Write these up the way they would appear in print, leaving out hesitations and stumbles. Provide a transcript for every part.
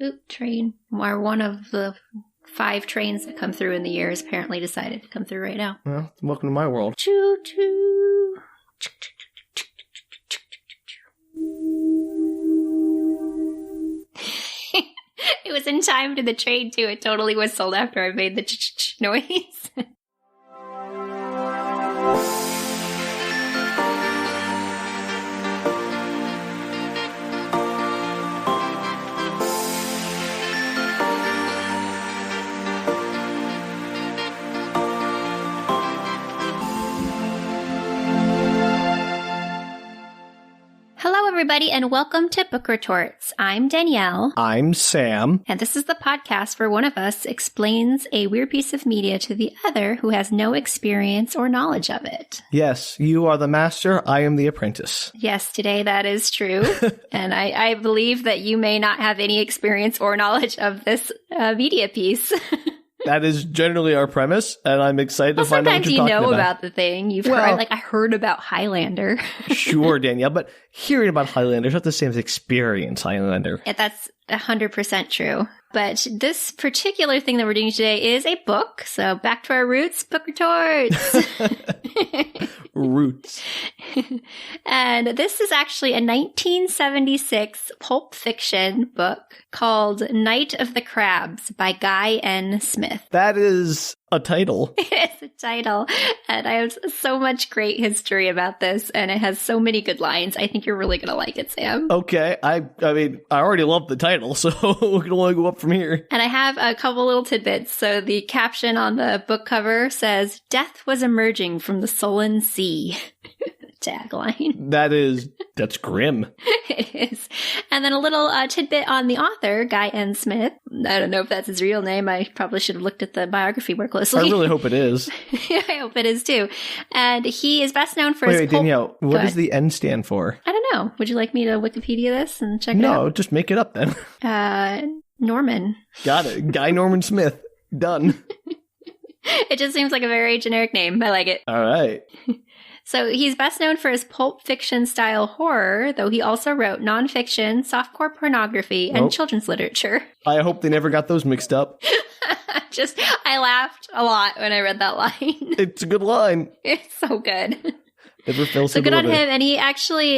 Oop, train. Or one of the 5 trains that come through in the year has apparently decided to come through right now. Well, welcome to my world. Choo-choo. It was in time to the train, too. It totally whistled after I made the ch-ch-ch noise. Hello, everybody, and welcome to Book Retorts. I'm Danielle. I'm Sam. And this is the podcast where one of us explains a weird piece of media to the other who has no experience or knowledge of it. Yes, you are the master. I am the apprentice. Yes, today that is true. And I believe that you may not have any experience or knowledge of this media piece. That is generally our premise, and I'm excited to find out what you're talking about. Sometimes you know about the thing. You've heard, like, I heard about Highlander. Sure, Danielle, but hearing about Highlander is not the same as experience Highlander. Yeah, that's 100% true. But this particular thing that we're doing today is a book. So back to our roots, Book Retorts. Roots. And this is actually a 1976 pulp fiction book called Night of the Crabs by Guy N. Smith. That is a title. It is a title. And I have so much great history about this, and it has so many good lines. I think you're really going to like it, Sam. Okay. I mean, I already love the title, so we can only go up from here. And I have a couple little tidbits. So the caption on the book cover says, "Death was emerging from the sullen sea." Tagline. That's grim. It is. And then a little tidbit on the author, Guy N. Smith. I don't know if that's his real name. I probably should have looked at the biography more closely. I really hope it is. Yeah, I hope it is too. And he is best known for his Wait, Danielle, what does the N stand for? I don't know. Would you like me to Wikipedia this and check it out? No, just make it up then. Norman. Got it. Guy Norman Smith. Done. It just seems like a very generic name. I like it. All right. So he's best known for his pulp fiction style horror, though he also wrote nonfiction, softcore pornography, and children's literature. I hope they never got those mixed up. I laughed a lot when I read that line. It's a good line. It's so good. Never fails So to good on deliver. him. And he actually,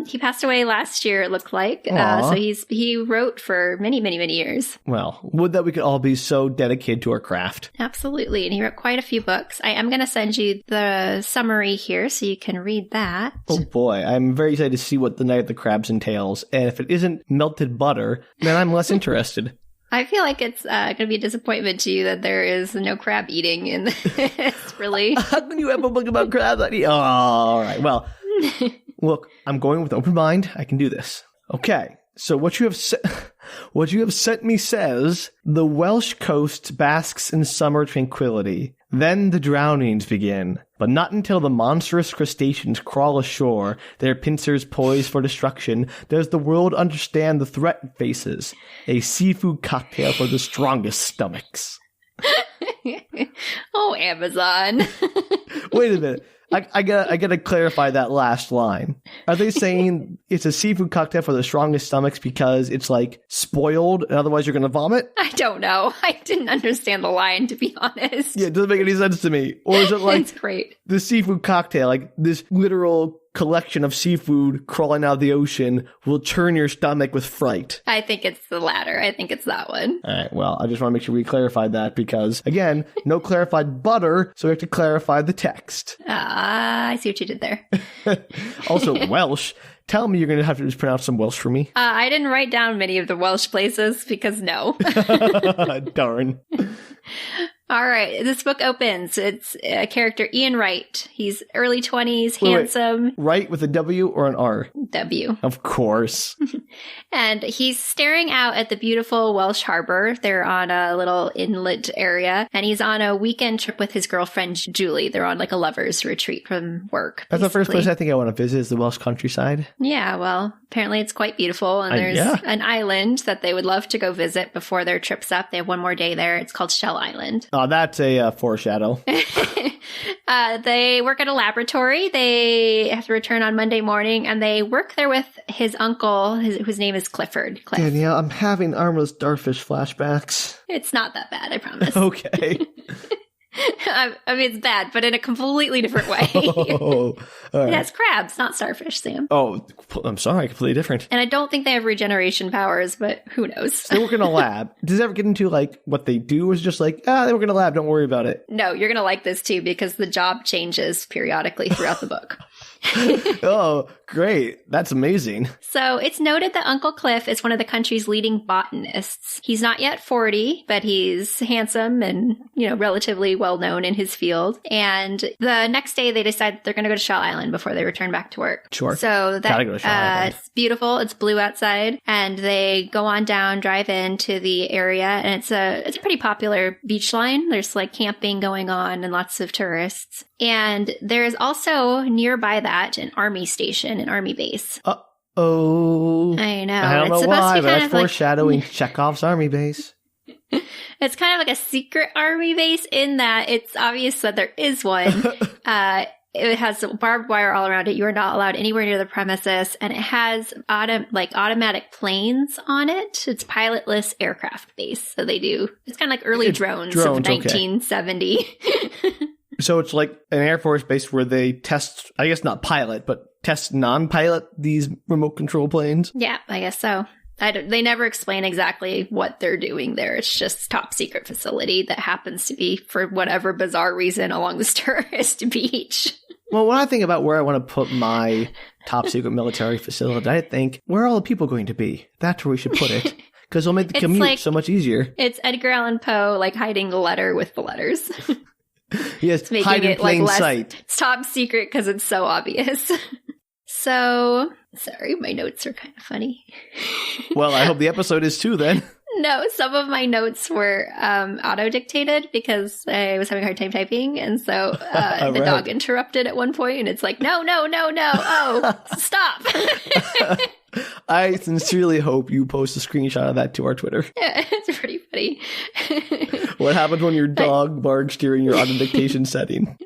he passed away last year, it looked like. So he wrote for many, many, many years. Well, would that we could all be so dedicated to our craft. Absolutely. And he wrote quite a few books. I am going to send you the summary here so you can read that. Oh boy, I'm very excited to see what the Night of the Crabs entails. And if it isn't melted butter, then I'm less interested. I feel like it's going to be a disappointment to you that there is no crab eating in this, really. How can you have a book about crabs? Oh, all right. Well, look, I'm going with open mind. I can do this. Okay. So what you have sent me says, the Welsh coast basks in summer tranquility. Then the drownings begin, but not until the monstrous crustaceans crawl ashore, their pincers poised for destruction, does the world understand the threat it faces. A seafood cocktail for the strongest stomachs. Oh, Amazon. Wait a minute. I gotta clarify that last line. Are they saying it's a seafood cocktail for the strongest stomachs because it's like spoiled and otherwise you're gonna vomit? I don't know. I didn't understand the line, to be honest. Yeah, it doesn't make any sense to me. Or is it like it's great. The seafood cocktail, like this literal collection of seafood crawling out of the ocean will turn your stomach with fright? I think it's the latter. I think it's that one. All right, well, I just want to make sure we clarified that because, again, no clarified butter, so we have to clarify the text. I see what you did there. Also, Welsh. Tell me you're going to have to just pronounce some Welsh for me. I didn't write down many of the Welsh places because no. Darn. All right. This book opens. It's a character, Ian Wright. He's early 20s, handsome. Wait. Wright with a W or an R? W. Of course. And he's staring out at the beautiful Welsh harbor. They're on a little inlet area. And he's on a weekend trip with his girlfriend, Julie. They're on like a lover's retreat from work. That's the first place I think I want to visit is the Welsh countryside. Yeah, well, apparently it's quite beautiful. And there's an island that they would love to go visit before their trip's up. They have one more day there. It's called Shell Island. Oh, that's a foreshadow. They work at a laboratory. They have to return on Monday morning, and they work there with his uncle, whose name is Clifford. Cliff. Danielle, I'm having armless starfish flashbacks. It's not that bad, I promise. Okay. I mean, it's bad, but in a completely different way. Oh, all right. It has crabs, not starfish, Sam. Oh, I'm sorry, completely different. And I don't think they have regeneration powers, but who knows? They work in a lab. Does it ever get into like what they do is just like, they work in a lab, don't worry about it? No, you're going to like this too because the job changes periodically throughout the book. Oh, great. That's amazing. So it's noted that Uncle Cliff is one of the country's leading botanists. He's not yet 40, but he's handsome and, relatively well known in his field. And the next day they decide they're going to go to Shell Island before they return back to work. Sure. So Gotta go to Shell Island. It's beautiful. It's blue outside. And they go on down, drive into the area. And it's a pretty popular beach line. There's like camping going on and lots of tourists. And there's also nearby that an army station, an army base. Uh-oh. I know. I don't know why, but that's foreshadowing Chekhov's army base. It's kind of like a secret army base in that it's obvious that there is one. It has barbed wire all around it. You are not allowed anywhere near the premises. And it has automatic planes on it. It's pilotless aircraft base. So they do. It's kind of like early drones of 1970. Okay. So it's like an Air Force base where they test, I guess not pilot, but test non-pilot these remote control planes? Yeah, I guess so. They never explain exactly what they're doing there. It's just top secret facility that happens to be, for whatever bizarre reason, along this tourist beach. Well, when I think about where I want to put my top secret military facility, I think, where are all the people going to be? That's where we should put it. Because it'll make the commute so much easier. It's Edgar Allan Poe, hiding the letter with the letters. Yes, hide in plain sight. It's top secret because it's so obvious. So, sorry, my notes are kind of funny. Well, I hope the episode is too then. No, some of my notes were auto-dictated because I was having a hard time typing. And so the dog interrupted at one point and it's like, no. Oh, stop. I sincerely hope you post a screenshot of that to our Twitter. Yeah, it's pretty funny. What happens when your dog barks during your auto-dictation setting?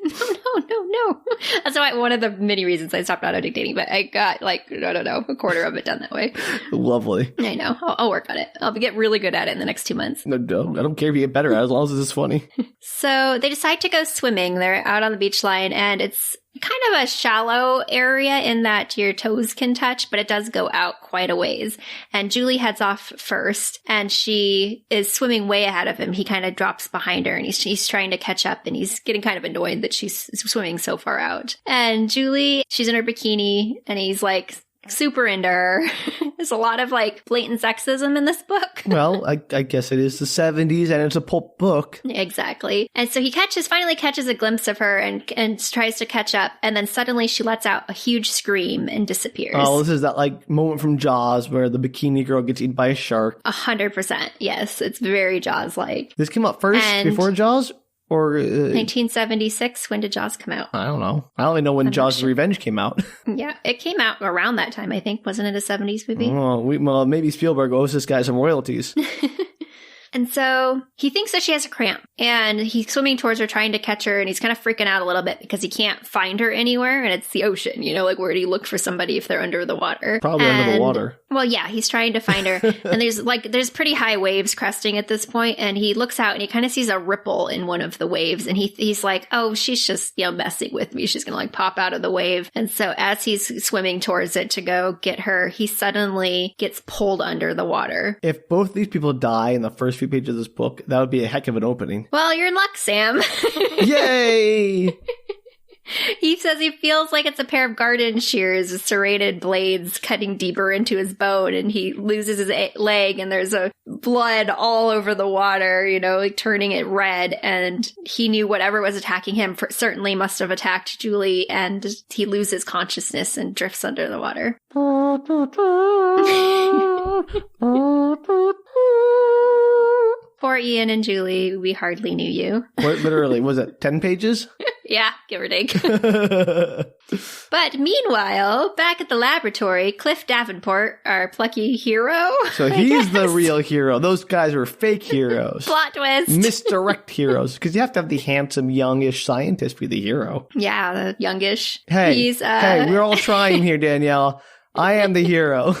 No. That's why one of the many reasons I stopped auto-dictating, but I got a quarter of it done that way. Lovely. I know. I'll work on it. I'll get really good at it in the next 2 months. No, I don't care if you get better at it as long as this is funny. So they decide to go swimming. They're out on the beach line and it's kind of a shallow area in that your toes can touch, but it does go out quite a ways. And Julie heads off first and she is swimming way ahead of him. He kind of drops behind her and he's trying to catch up and he's getting kind of annoyed that she's swimming so far out. And Julie, she's in her bikini and he's super into her. There's a lot of blatant sexism in this book. Well, I guess it is the 70s and it's a pulp book. Exactly. And so he finally catches a glimpse of her and tries to catch up. And then suddenly she lets out a huge scream and disappears. Oh, this is that moment from Jaws where the bikini girl gets eaten by a shark. 100%. Yes. It's very Jaws-like. This came out first before Jaws? Or 1976. When did Jaws come out? I don't know. I only know when Jaws' Revenge came out. Yeah, it came out around that time, I think. Wasn't it a 70s movie? Well, maybe Spielberg owes this guy some royalties. And so he thinks that she has a cramp and he's swimming towards her trying to catch her and he's kind of freaking out a little bit because he can't find her anywhere and it's the ocean, where do you look for somebody if they're under the water? Probably under the water. Well, yeah, he's trying to find her and there's pretty high waves cresting at this point and he looks out and he kind of sees a ripple in one of the waves and he's like, oh, she's just, messing with me. She's going to pop out of the wave. And so as he's swimming towards it to go get her, he suddenly gets pulled under the water. If both these people die in the first few pages of this book, that would be a heck of an opening. Well, you're in luck, Sam. Yay! He says he feels like it's a pair of garden shears with serrated blades cutting deeper into his bone, and he loses his leg, and there's a blood all over the water, turning it red, and he knew whatever was attacking him certainly must have attacked Julie, and he loses consciousness and drifts under the water. Poor Ian and Julie, we hardly knew you. What, literally, was it 10 pages? Yeah, give or take. But meanwhile, back at the laboratory, Cliff Davenport, our plucky hero. So he's the real hero. Those guys are fake heroes. Plot twist. Misdirect heroes. Because you have to have the handsome, youngish scientist be the hero. Yeah, the youngish. Hey, we're all trying here, Danielle. I am the hero.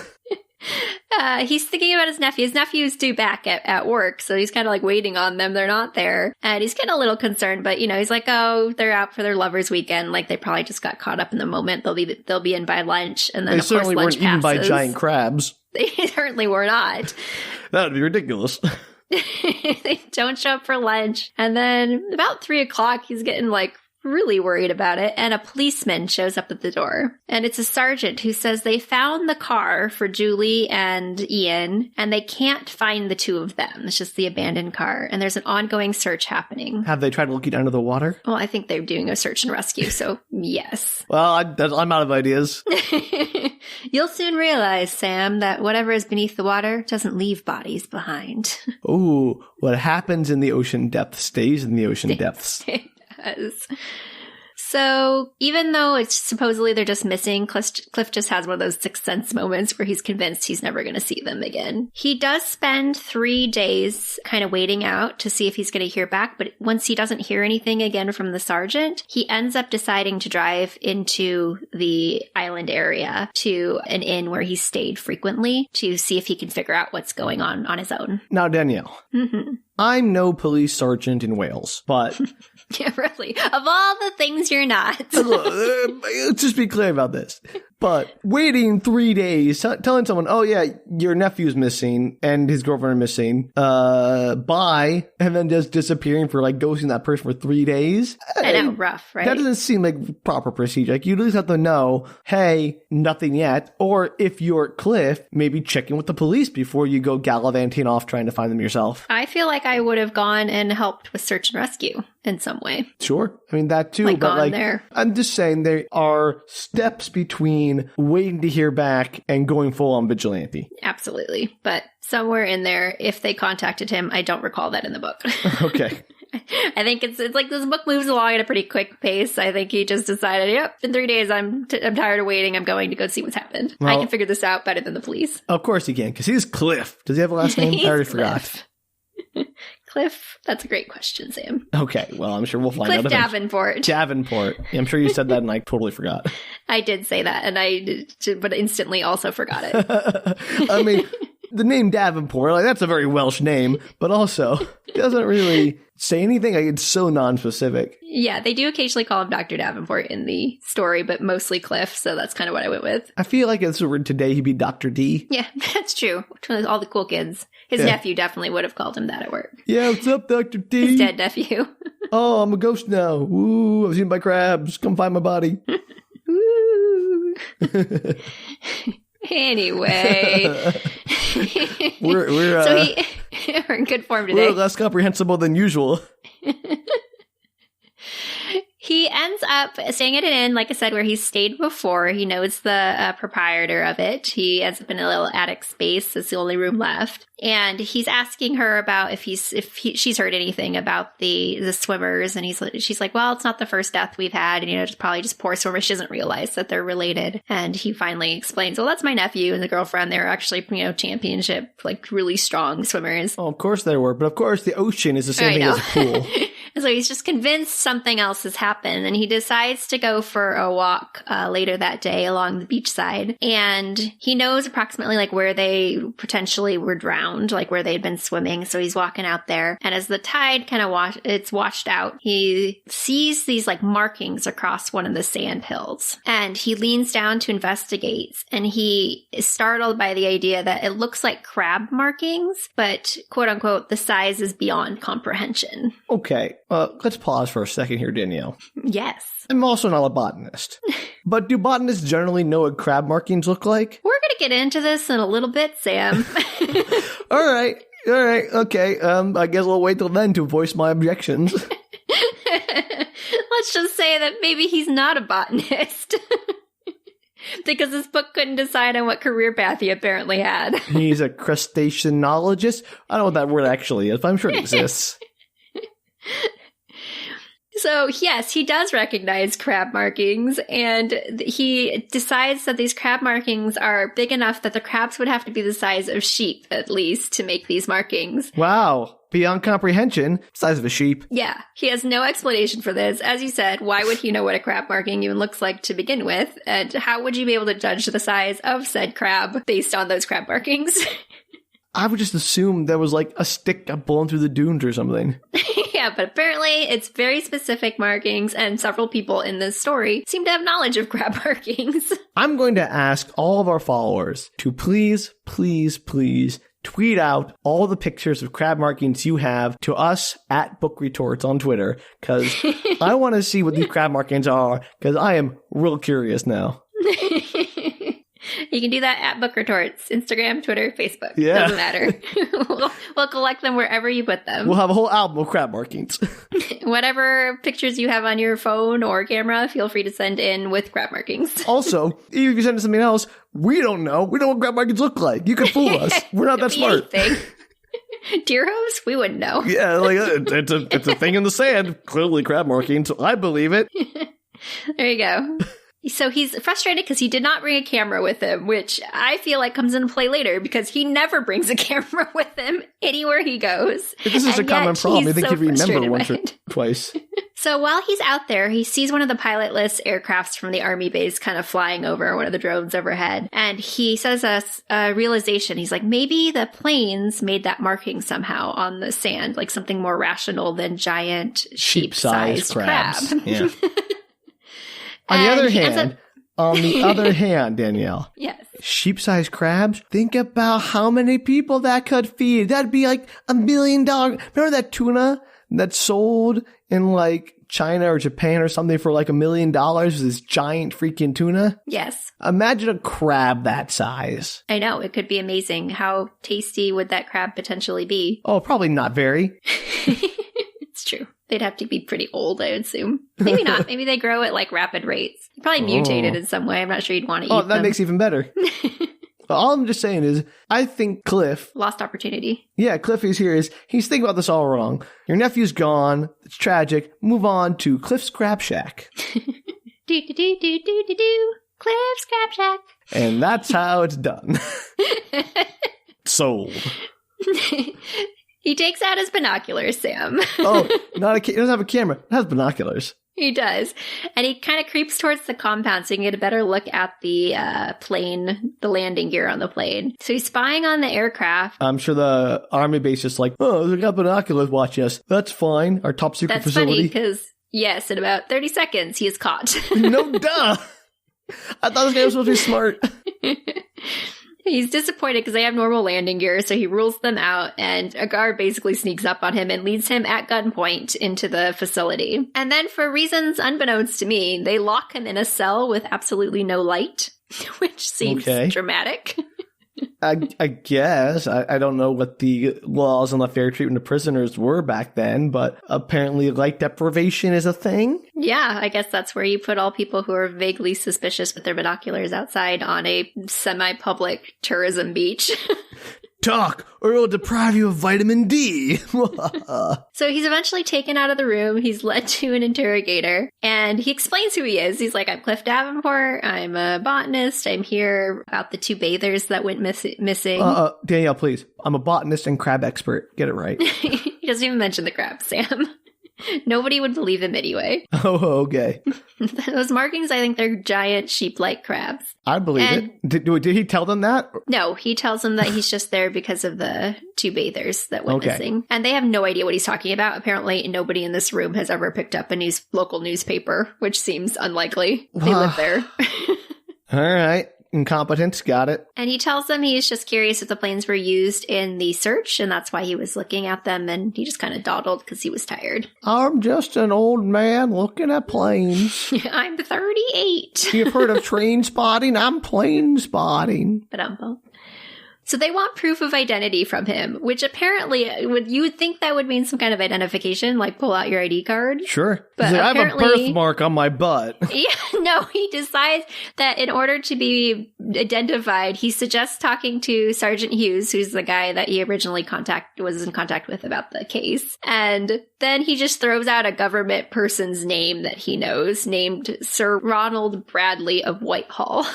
He's thinking about his nephew. His nephew's due back at work, so he's kind of like waiting on them. They're not there. And he's getting a little concerned, but he's like, oh, they're out for their lovers' weekend. Like they probably just got caught up in the moment. They'll be in by lunch, and then they of course certainly lunch weren't eaten by passes. giant crabs. They certainly were not. That would be ridiculous. They don't show up for lunch. And then about 3:00, he's getting like really worried about it, and a policeman shows up at the door. And it's a sergeant who says they found the car for Julie and Ian, and they can't find the two of them. It's just the abandoned car, and there's an ongoing search happening. Have they tried looking under the water? Well, I think they're doing a search and rescue, so yes. Well, I'm out of ideas. You'll soon realize, Sam, that whatever is beneath the water doesn't leave bodies behind. Ooh, what happens in the ocean depths stays in the ocean depths. So even though it's supposedly they're just missing, Cliff just has one of those sixth sense moments where he's convinced he's never going to see them again. He does spend 3 days kind of waiting out to see if he's going to hear back, but once he doesn't hear anything again from the sergeant, he ends up deciding to drive into the island area to an inn where he stayed frequently to see if he can figure out what's going on his own. Now, Danielle, I'm no police sergeant in Wales, but... Yeah, really. Of all the things you're not. Let's just be clear about this. But waiting 3 days, telling someone, oh yeah, your nephew's missing and his girlfriend are missing, bye, and then just disappearing for like ghosting that person for 3 days. I know, rough, right? That doesn't seem like proper procedure. Like you at least have to know, hey, nothing yet. Or if you're Cliff, maybe check in with the police before you go gallivanting off trying to find them yourself. I feel like I would have gone and helped with search and rescue in some way. Sure. I mean, that too. Like but gone like, there. I'm just saying there are steps between waiting to hear back and going full on vigilante. Absolutely. But somewhere in there, if they contacted him, I don't recall that in the book. Okay. I think it's like this book moves along at a pretty quick pace. I think he just decided, yep, in 3 days, I'm tired of waiting. I'm going to go see what's happened. Well, I can figure this out better than the police. Of course he can, because he's Cliff. Does he have a last name? I already forgot. Cliff? That's a great question, Sam. Okay, well, I'm sure we'll find Cliff out. Davenport. Davenport. Yeah, I'm sure you said that and I totally forgot. I did say that, but instantly also forgot it. I mean, the name Davenport, like that's a very Welsh name, but also doesn't really say anything. Like, it's so non-specific. Yeah, they do occasionally call him Dr. Davenport in the story, but mostly Cliff, so that's kind of what I went with. I feel like if this were today, he'd be Dr. D. Yeah, that's true. All the cool kids. His nephew definitely would have called him that at work. Yeah, what's up, Dr. D? His dead nephew. Oh, I'm a ghost now. Ooh, I was eaten by crabs. Come find my body. Ooh. Anyway. we're in good form today. We're less comprehensible than usual. He ends up staying at an inn, like I said, where he's stayed before. He knows the proprietor of it. He ends up in a little attic space. It's the only room left. And he's asking her about if she's heard anything about the swimmers. And she's like, well, it's not the first death we've had. And, it's probably just poor swimmers. She doesn't realize that they're related. And he finally explains, well, that's my nephew and the girlfriend. They're actually, championship, like really strong swimmers. Oh, of course they were. But of course the ocean is the same thing as a pool. So he's just convinced something else has happened, and he decides to go for a walk later that day along the beachside. And he knows approximately like where they potentially were drowned, like where they'd been swimming. So he's walking out there, and as the tide kind of washed out, he sees these like markings across one of the sand hills, and he leans down to investigate. And he is startled by the idea that it looks like crab markings, but quote unquote, the size is beyond comprehension. Okay. Let's pause for a second here, Danielle. Yes. I'm also not a botanist. But do botanists generally know what crab markings look like? We're going to get into this in a little bit, Sam. All right. Okay. I guess we'll wait till then to voice my objections. Let's just say that maybe he's not a botanist. Because this book couldn't decide on what career path he apparently had. He's a crustaceanologist? I don't know what that word actually is, but I'm sure it exists. So, yes, he does recognize crab markings, and he decides that these crab markings are big enough that the crabs would have to be the size of sheep, at least, to make these markings. Wow. Beyond comprehension, size of a sheep. Yeah, he has no explanation for this. As you said, why would he know what a crab marking even looks like to begin with? And how would you be able to judge the size of said crab based on those crab markings? I would just assume there was like a stick blown through the dunes or something. Yeah, but apparently it's very specific markings, and several people in this story seem to have knowledge of crab markings. I'm going to ask all of our followers to please tweet out all the pictures of crab markings you have to us at Book Retorts on Twitter, because I want to see what these crab markings are, because I am real curious now. You can do that at Book Retorts, Instagram, Twitter, Facebook. Yeah. Doesn't matter. We'll collect them wherever you put them. We'll have a whole album of crab markings. Whatever pictures you have on your phone or camera, feel free to send in with crab markings. Also, even if you send us something else, we don't know. We don't know what crab markings look like. You can fool us. We're not that smart. Deer hose? We wouldn't know. Yeah, like it's a thing in the sand. Clearly crab markings. I believe it. There you go. So he's frustrated because he did not bring a camera with him, which I feel like comes into play later because he never brings a camera with him anywhere he goes. But this is a common problem. I think you remember once or twice. So while he's out there, he sees one of the pilotless aircrafts from the army base kind of flying over one of the drones overhead. And he says a realization. He's like, maybe the planes made that marking somehow on the sand, like something more rational than giant sheep-sized crabs. Yeah. On the other hand, Danielle. Yes. Sheep-sized crabs? Think about how many people that could feed. That'd be like $1 million. Remember that tuna that sold in like China or Japan or something for like $1 million? This giant freaking tuna? Yes. Imagine a crab that size. I know. It could be amazing. How tasty would that crab potentially be? Oh, probably not very. It's true. They'd have to be pretty old, I would assume. Maybe not. Maybe they grow at like rapid rates. Probably mutated in some way. I'm not sure you'd want to eat them. Oh, that makes it even better. All I'm just saying is, I think Cliff... Lost opportunity. Yeah, Cliff is here. He's thinking about this all wrong. Your nephew's gone. It's tragic. Move on to Cliff's Crab Shack. Do. Cliff's Crab Shack. And that's how it's done. Sold. He takes out his binoculars, Sam. Oh, he doesn't have a camera. It has binoculars. He does. And he kind of creeps towards the compound so he can get a better look at the plane, the landing gear on the plane. So he's spying on the aircraft. I'm sure the army base is like, oh, they got binoculars watching us. That's fine. Our top secret facility. That's funny because, yes, in about 30 seconds, he is caught. No, duh. I thought this guy was supposed to be smart. He's disappointed because they have normal landing gear, so he rules them out, and a guard basically sneaks up on him and leads him at gunpoint into the facility. And then, for reasons unbeknownst to me, they lock him in a cell with absolutely no light, which seems dramatic. I guess. I don't know what the laws on the fair treatment of prisoners were back then, but apparently light deprivation is a thing. Yeah, I guess that's where you put all people who are vaguely suspicious with their binoculars outside on a semi-public tourism beach. Talk, or it'll deprive you of vitamin D. So he's eventually taken out of the room. He's led to an interrogator, and he explains who he is. He's like, I'm Cliff Davenport. I'm a botanist. I'm here about the 2 bathers that went missing. Danielle, please. I'm a botanist and crab expert. Get it right. He doesn't even mention the crab, Sam. Nobody would believe him anyway. Oh, okay. Those markings, I think they're giant sheep-like crabs. I believe it. Did he tell them that? No, he tells them that he's just there because of the 2 bathers that went missing. And they have no idea what he's talking about. Apparently, nobody in this room has ever picked up a local newspaper, which seems unlikely. They live there. All right. Incompetence, got it. And he tells them he's just curious if the planes were used in the search, and that's why he was looking at them, and he just kind of dawdled because he was tired. I'm just an old man looking at planes. I'm 38. You've heard of train spotting? I'm plane spotting. But So they want proof of identity from him, which apparently you would think that would mean some kind of identification, like pull out your ID card. Sure. But I have a birthmark on my butt. Yeah, no, he decides that in order to be identified, he suggests talking to Sergeant Hughes, who's the guy that he originally was in contact with about the case. And then he just throws out a government person's name that he knows, named Sir Ronald Bradley of Whitehall.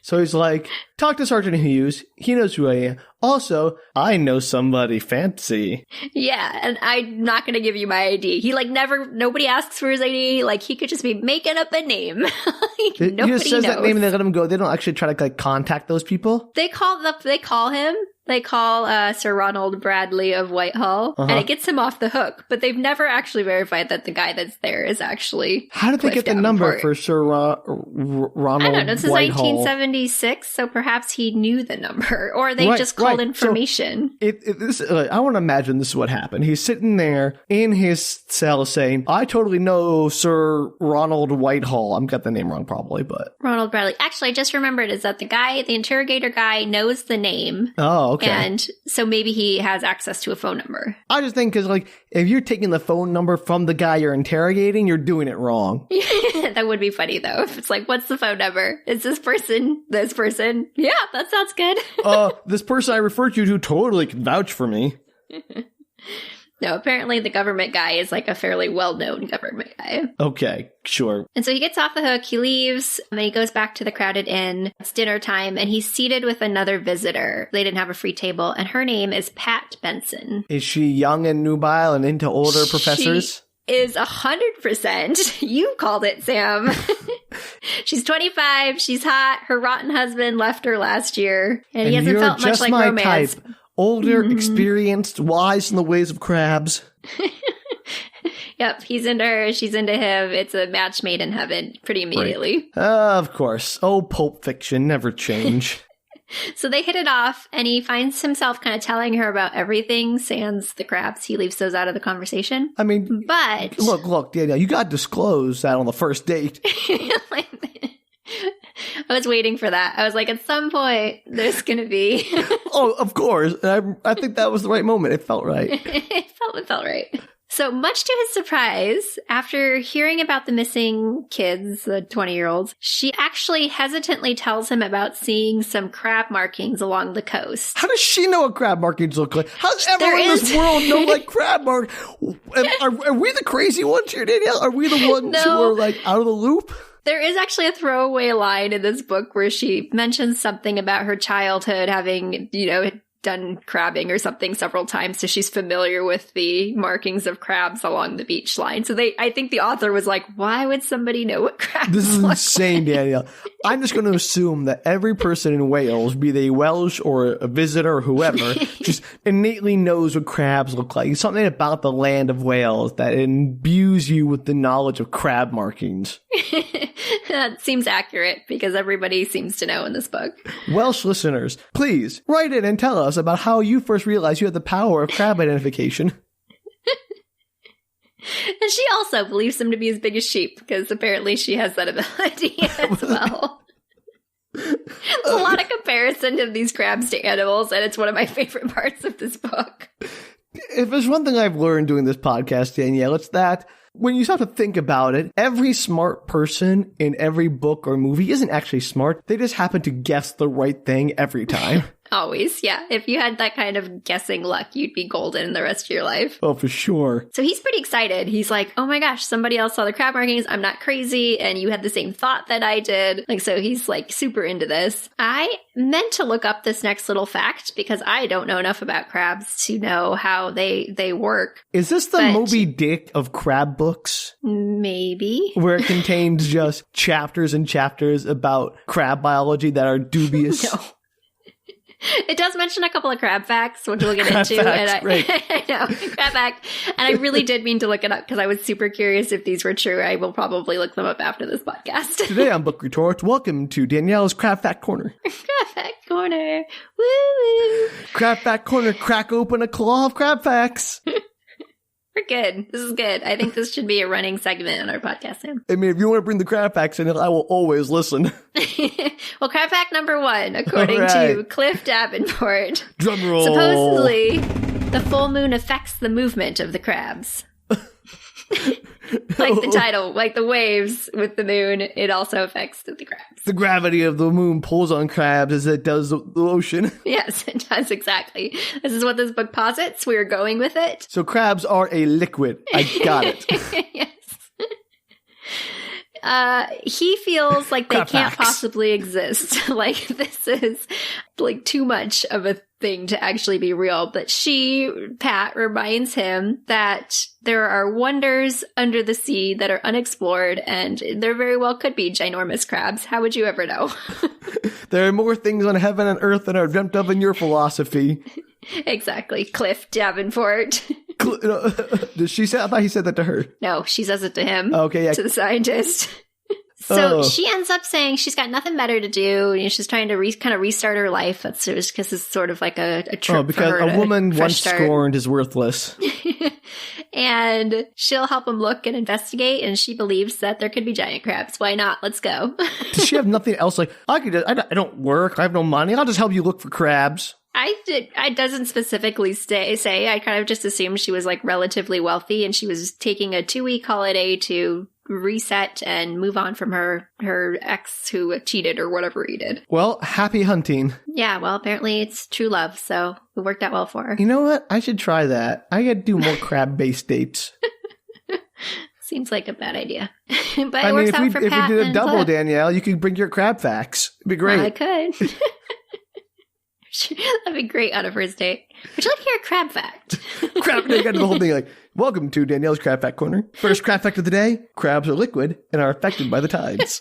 So he's like, talk to Sergeant Hughes. He knows who I am. Also, I know somebody fancy. Yeah, and I'm not going to give you my ID. He nobody asks for his ID. Like, he could just be making up a name. He just says that name and they let him go. They don't actually try to contact those people. They call him. They call Sir Ronald Bradley of Whitehall, and it gets him off the hook. But they've never actually verified that the guy that's there is actually. How did they get the number for Sir Ronald? I don't know. This is Whitehall? 1976, so perhaps he knew the number, or they just called information. So I want to imagine this is what happened. He's sitting there in his cell saying, "I totally know Sir Ronald Whitehall." I'm got the name wrong, probably, but Ronald Bradley. Actually, I just remembered is that the interrogator guy, knows the name. Oh, okay. And so maybe he has access to a phone number. I just think because, if you're taking the phone number from the guy you're interrogating, you're doing it wrong. That would be funny, though. If it's like, what's the phone number? Is this person? This person? Yeah, that sounds good. This person I referred you to totally can vouch for me. No, apparently the government guy is a fairly well-known government guy. Okay, sure. And so he gets off the hook, he leaves, and then he goes back to the crowded inn. It's dinner time, and he's seated with another visitor. They didn't have a free table, and her name is Pat Benson. Is she young and nubile and into older professors? Is 100%. You called it, Sam. She's 25, she's hot, her rotten husband left her last year, and he hasn't felt much like romance. Type. Older, experienced, wise in the ways of crabs. Yep, he's into her, she's into him. It's a match made in heaven pretty immediately. Right. Of course. Oh, Pulp Fiction, never change. So they hit it off, and he finds himself kind of telling her about everything, sans the crabs. He leaves those out of the conversation. I mean, but look, Danielle, you got to disclose that on the first date. I was waiting for that. I was like, at some point, there's going to be. Oh, of course. I think that was the right moment. It felt right. It felt right. So much to his surprise, after hearing about the missing kids, the 20-year-olds, she actually hesitantly tells him about seeing some crab markings along the coast. How does she know what crab markings look like? How does everyone in this world know crab markings? Are we the crazy ones here, Danielle? Are we the ones who are out of the loop? There is actually a throwaway line in this book where she mentions something about her childhood having, done crabbing or something several times, so she's familiar with the markings of crabs along the beach line. So I think the author was like, why would somebody know what crabs This is look insane, like? Danielle. I'm just going to assume that every person in Wales, be they Welsh or a visitor or whoever, just innately knows what crabs look like. It's something about the land of Wales that imbues you with the knowledge of crab markings. That seems accurate because everybody seems to know in this book. Welsh listeners, please write in and tell us about how you first realized you had the power of crab identification. And she also believes them to be as big as sheep because apparently she has that ability as well. There's a lot of comparison of these crabs to animals, and it's one of my favorite parts of this book. If there's one thing I've learned doing this podcast, Danielle, it's that when you start to think about it, every smart person in every book or movie isn't actually smart. They just happen to guess the right thing every time. Always, yeah. If you had that kind of guessing luck, you'd be golden the rest of your life. Oh, for sure. So he's pretty excited. He's like, oh my gosh, somebody else saw the crab markings. I'm not crazy. And you had the same thought that I did. So he's super into this. I meant to look up this next little fact because I don't know enough about crabs to know how they work. Is this the Moby Dick of crab books? Maybe. Where it contains just chapters and chapters about crab biology that are dubious? No. It does mention a couple of crab facts, which we'll get into. Facts, right. I know, crab fact. And I really did mean to look it up because I was super curious if these were true. I will probably look them up after this podcast. Today on Book Retorts, welcome to Danielle's Crab Fact Corner. Crab Fact Corner. Woo! Crab Fact Corner, crack open a claw of crab facts. We're good. This is good. I think this should be a running segment on our podcast, Sam. I mean, if you want to bring the crab facts in, I will always listen. Well, crab fact number 1, according to Cliff Davenport. Drum roll. Supposedly, the full moon affects the movement of the crabs. Like the tidal, like the waves with the moon, it also affects the crabs. The gravity of the moon pulls on crabs as it does the ocean. Yes, it does, exactly. This is what this book posits. We're going with it. So crabs are a liquid. I got it. Yes. He feels like they Crab can't facts. possibly exist. Like, this is like too much of a thing to actually be real. But Pat, reminds him that there are wonders under the sea that are unexplored, and there very well could be ginormous crabs. How would you ever know? There are more things on heaven and earth than are dreamt of in your philosophy. Exactly. Cliff Davenport. Does she say? I thought he said that to her. No, she says it to him. Okay, yeah. To the scientist. So she ends up saying she's got nothing better to do. You know, she's trying to kind of restart her life. That's just because it's sort of like a trip. Oh, because for her a woman once start. scorned is worthless. And she'll help him look and investigate, and she believes that there could be giant crabs. Why not? Let's go. Does she have nothing else? Like, I don't work. I have no money. I'll just help you look for crabs. I doesn't specifically say. I kind of just assumed she was like relatively wealthy, and she was taking a 2-week holiday to reset and move on from her ex who cheated or whatever he did. Well, happy hunting. Yeah, well, apparently it's true love, so it worked out well for her. You know what? I should try that. I gotta do more crab-based dates. Seems like a bad idea. But it works out for Pat. If we did a double, Cliff. Danielle, you could bring your crab facts. It'd be great. I could. That'd be great on a first date. Would you like to hear a crab fact? Crab, they got the whole thing like, welcome to Danielle's Crab Fact Corner. First crab fact of the day, crabs are liquid and are affected by the tides.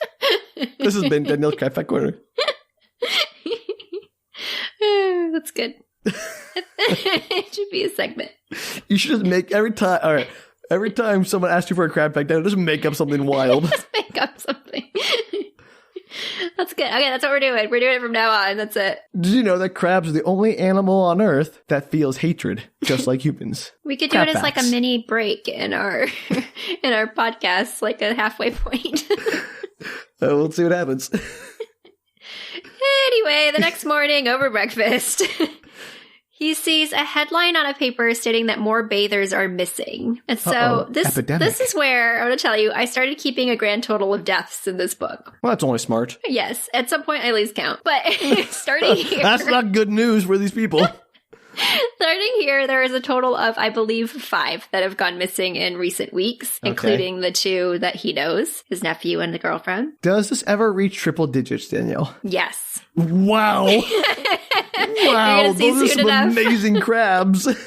This has been Danielle's Crab Fact Corner. That's good. It should be a segment. You should just make every time someone asks you for a crab fact, just make up something wild. Just make up something. That's good. Okay, that's what we're doing. We're doing it from now on. That's it. Did you know that crabs are the only animal on Earth that feels hatred, just like humans? We could do Crab it as like a facts. mini break in our podcast, like a halfway point. We'll see what happens. Anyway, the next morning over breakfast, he sees a headline on a paper stating that more bathers are missing. And so this is where, I want to tell you, I started keeping a grand total of deaths in this book. Well, that's only smart. Yes, at some point I lose count. But starting here... That's not good news for these people. Starting here, there is a total of, I believe, 5 that have gone missing in recent weeks, including the 2 that he knows, his nephew and the girlfriend. Does this ever reach triple digits, Danielle? Yes. Wow. Wow, those are some amazing crabs. It's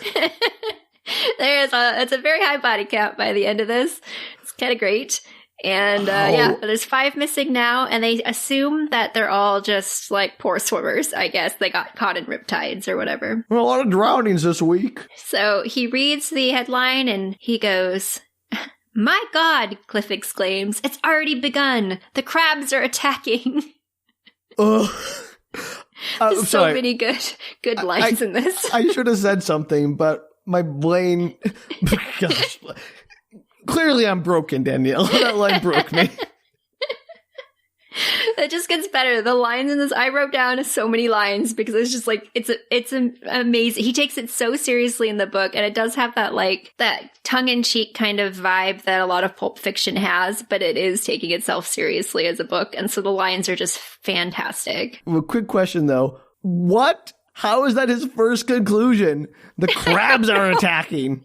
a very high body count by the end of this. It's kind of great. And there's 5 missing now, and they assume that they're all just like poor swimmers, I guess. They got caught in riptides or whatever. Well, a lot of drownings this week. So he reads the headline and he goes, "My God," Cliff exclaims, "it's already begun. The crabs are attacking." There's so many good lines in this. I should have said something, but my brain... Gosh. Clearly I'm broken, Danielle. That line broke me. It just gets better. The lines in this, I wrote down so many lines because it's just like, it's amazing. He takes it so seriously in the book, and it does have that tongue-in-cheek kind of vibe that a lot of pulp fiction has, but it is taking itself seriously as a book, and so the lines are just fantastic. Well, quick question though. What? How is that his first conclusion? The crabs are attacking.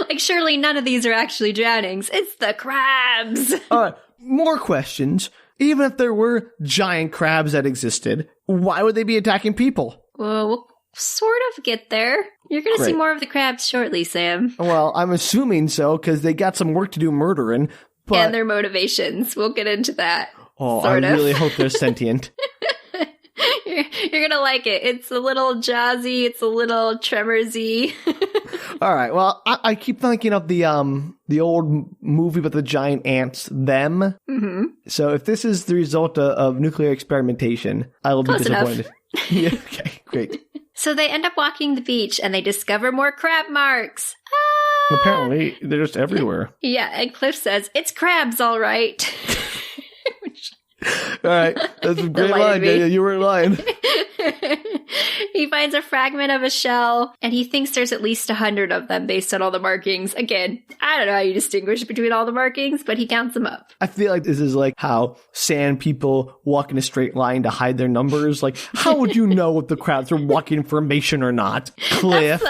Like, surely none of these are actually drownings. It's the crabs. All right, more questions. Even if there were giant crabs that existed, why would they be attacking people? Well, we'll sort of get there. You're going to see more of the crabs shortly, Sam. Well, I'm assuming so, because they got some work to do murdering. But... And their motivations. We'll get into that. Oh, I really hope they're sentient. You're going to like it. It's a little jazzy. It's a little tremorsy. All right. Well, I keep thinking of the old movie about the giant ants, Them. Mm-hmm. So if this is the result of nuclear experimentation, I will be disappointed. Yeah, okay, great. So they end up walking the beach and they discover more crab marks. Apparently, they're just everywhere. Yeah, and Cliff says, it's crabs, all right. All right. That's a great line, Daniel. You weren't lying. He finds a fragment of a shell, and he thinks there's at least 100 of them based on all the markings. Again, I don't know how you distinguish between all the markings, but he counts them up. I feel like this is like how sand people walk in a straight line to hide their numbers. Like, how would you know if the crowds are walking in formation or not? Cliff.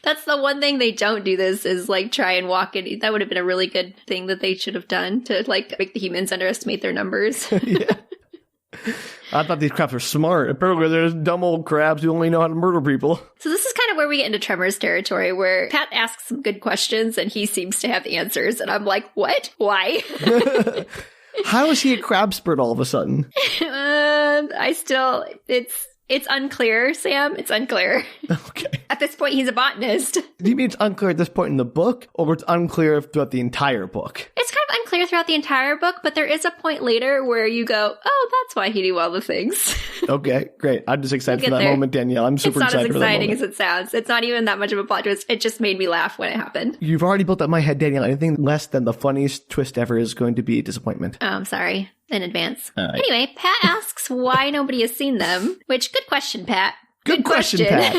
That's the one thing they don't do this is like try and walk in. That would have been a really good thing that they should have done to like make the humans underestimate their numbers. Yeah. I thought these crabs were smart. Apparently there's dumb old crabs who only know how to murder people. So this is kind of where we get into Tremors territory, where Pat asks some good questions and he seems to have the answers. And I'm like, what? Why? How is he a crab spurt all of a sudden? It's unclear, Sam. It's unclear. Okay. At this point, he's a botanist. Do you mean it's unclear at this point in the book, or it's unclear throughout the entire book? It's kind of unclear throughout the entire book, but there is a point later where you go, oh, that's why he knew all the things. Okay, great. I'm just excited for that moment, Danielle. I'm super excited for that moment. It's not as exciting as it sounds. It's not even that much of a plot twist. It just made me laugh when it happened. You've already built up my head, Danielle. Anything less than the funniest twist ever is going to be a disappointment. Oh, I'm sorry. In advance. Right. Anyway, Pat asks why nobody has seen them, which, good question, Pat. Good question, Pat.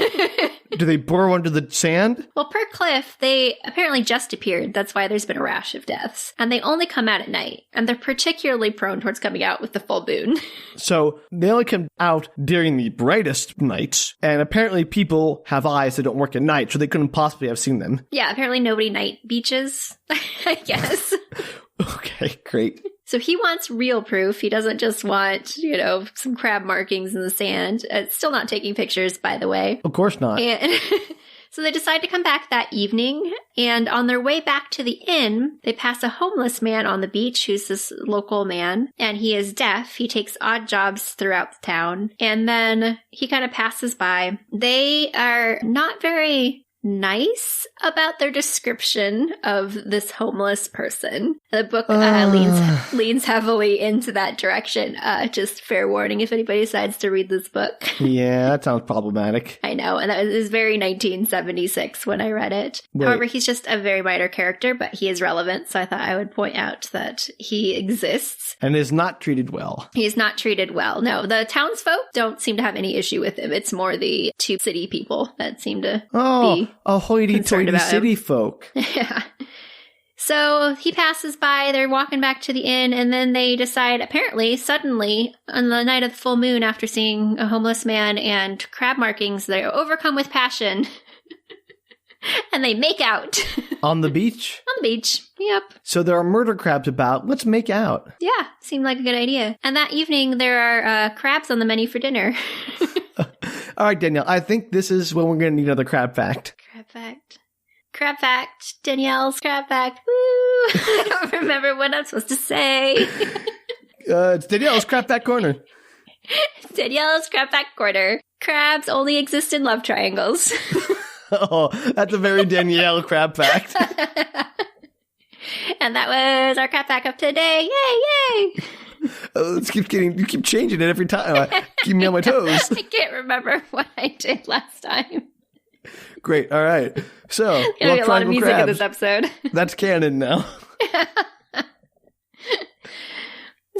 Do they burrow under the sand? Well, per Cliff, they apparently just appeared. That's why there's been a rash of deaths. And they only come out at night. And they're particularly prone towards coming out with the full moon. So they only come out during the brightest nights. And apparently people have eyes that don't work at night, so they couldn't possibly have seen them. Yeah, apparently nobody night beaches, I guess. Okay, great. So he wants real proof. He doesn't just want, some crab markings in the sand. It's still not taking pictures, by the way. Of course not. And so they decide to come back that evening. And on their way back to the inn, they pass a homeless man on the beach who's this local man. And he is deaf. He takes odd jobs throughout the town. And then he kind of passes by. They are not very nice about their description of this homeless person. The book leans heavily into that direction. Just fair warning if anybody decides to read this book. Yeah, that sounds problematic. I know, and that was very 1976 when I read it. Wait. However, he's just a very minor character, but he is relevant, so I thought I would point out that he exists. And is not treated well. He is not treated well. No, the townsfolk don't seem to have any issue with him. It's more the two city people that seem to be a hoity-toity city folk. Yeah. So he passes by, they're walking back to the inn, and then they decide, apparently, suddenly, on the night of the full moon, after seeing a homeless man and crab markings, they're overcome with passion. And they make out. On the beach? On the beach, yep. So there are murder crabs about. Let's make out. Yeah, seemed like a good idea. And that evening, there are crabs on the menu for dinner. All right, Danielle, I think this is when we're going to need another crab fact. Crab fact. Crab fact. Danielle's crab fact. Woo! I don't remember what I'm supposed to say. It's Danielle's crab fact corner. Danielle's crab fact corner. Crabs only exist in love triangles. Oh, that's a very Danielle crab fact. And that was our crab fact of today. Yay, yay! You keep changing it every time. Keep me on my toes. I can't remember what I did last time. Great. All right. So, there's gonna be a lot of music in this episode. That's canon now.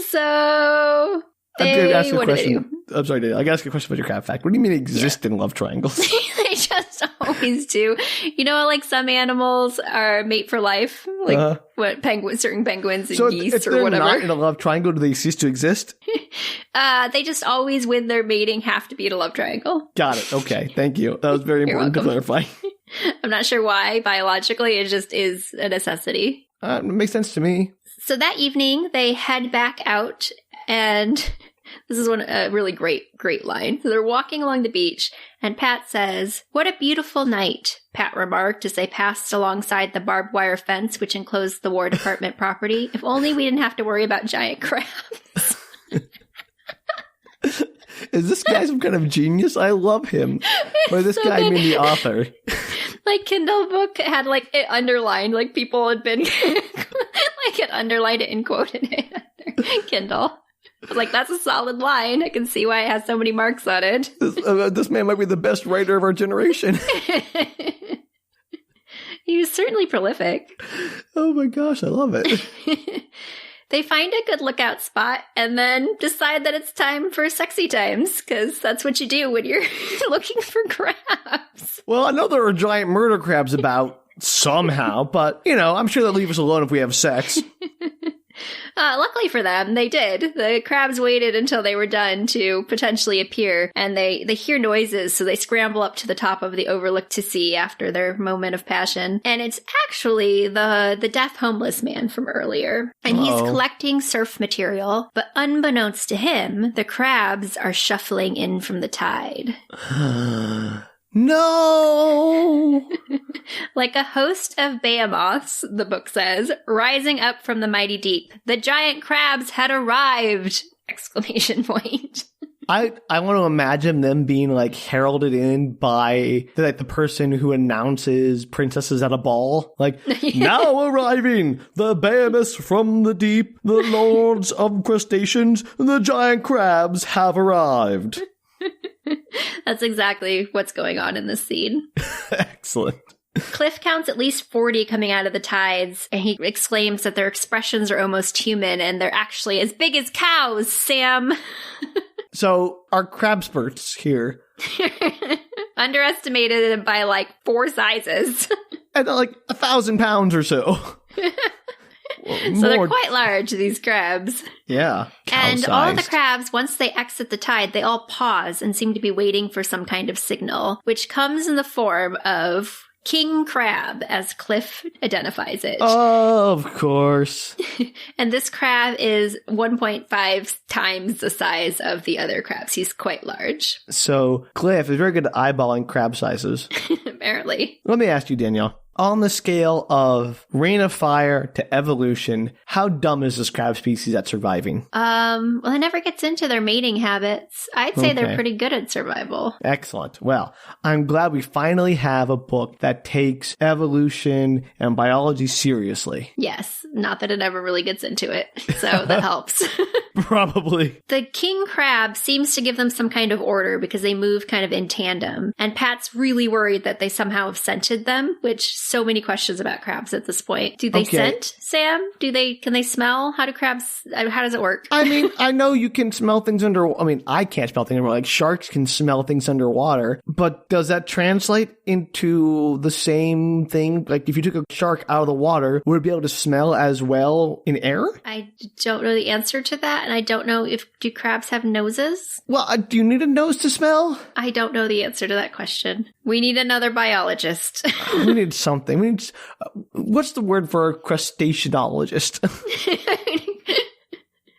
So, I'm sorry, Danielle. I gotta ask you a question about your crab fact. What do you mean exist in love triangles? They just always do. You know, like some animals are mate for life, like certain penguins and geese or whatever. So if they're not in a love triangle, do they cease to exist? They just always, with their mating, have to be in a love triangle. Got it. Okay, thank you. That was very important to clarify. I'm not sure why biologically. It just is a necessity. It makes sense to me. So that evening, they head back out, and this is a really great line. So they're walking along the beach, and Pat says, "What a beautiful night," Pat remarked as they passed alongside the barbed wire fence which enclosed the War Department property. If only we didn't have to worry about giant crabs. Is this guy some kind of genius? I love him. Or this guy mean the author? Like Kindle book had like it underlined, like people had been like it underlined it and quoted it. Kindle. I was like, that's a solid line. I can see why it has so many marks on it. This man might be the best writer of our generation. He was certainly prolific. Oh my gosh, I love it. They find a good lookout spot and then decide that it's time for sexy times, because that's what you do when you're looking for crabs. Well, I know there are giant murder crabs about somehow, but, I'm sure they'll leave us alone if we have sex. Luckily for them, they did. The crabs waited until they were done to potentially appear, and they hear noises, so they scramble up to the top of the overlook to see after their moment of passion. And it's actually the deaf homeless man from earlier. And he's collecting surf material, but unbeknownst to him, the crabs are shuffling in from the tide. No! Like a host of behemoths, the book says, rising up from the mighty deep. The giant crabs had arrived! Exclamation point. I want to imagine them being like heralded in by the person who announces princesses at a ball. Like, now arriving, the behemoths from the deep, the lords of crustaceans, the giant crabs have arrived. That's exactly what's going on in this scene. Excellent. Cliff counts at least 40 coming out of the tides, and he exclaims that their expressions are almost human, and they're actually as big as cows, Sam. So, our crab spurts here. Underestimated by like 4 sizes. And like 1,000 pounds or so. So they're quite large, these crabs. Yeah. And all of the crabs, once they exit the tide, they all pause and seem to be waiting for some kind of signal, which comes in the form of King Crab, as Cliff identifies it. Of course. And this crab is 1.5 times the size of the other crabs. He's quite large. So Cliff is very good at eyeballing crab sizes. Apparently. Let me ask you, Danielle. On the scale of Reign of Fire to evolution, how dumb is this crab species at surviving? Well, it never gets into their mating habits. I'd say they're pretty good at survival. Excellent. Well, I'm glad we finally have a book that takes evolution and biology seriously. Yes, not that it ever really gets into it, so that helps. Probably. The king crab seems to give them some kind of order because they move kind of in tandem, and Pat's really worried that they somehow have scented them, which so many questions about crabs at this point. Do they scent, Sam? Can they smell? How does it work? I mean, I know you can smell things I can't smell things underwater. Like sharks can smell things underwater, but does that translate into the same thing? Like if you took a shark out of the water, would it be able to smell as well in air? I don't know the answer to that, and I don't know do crabs have noses? Well, do you need a nose to smell? I don't know the answer to that question. We need another biologist. We need something. What's the word for a crustaceanologist?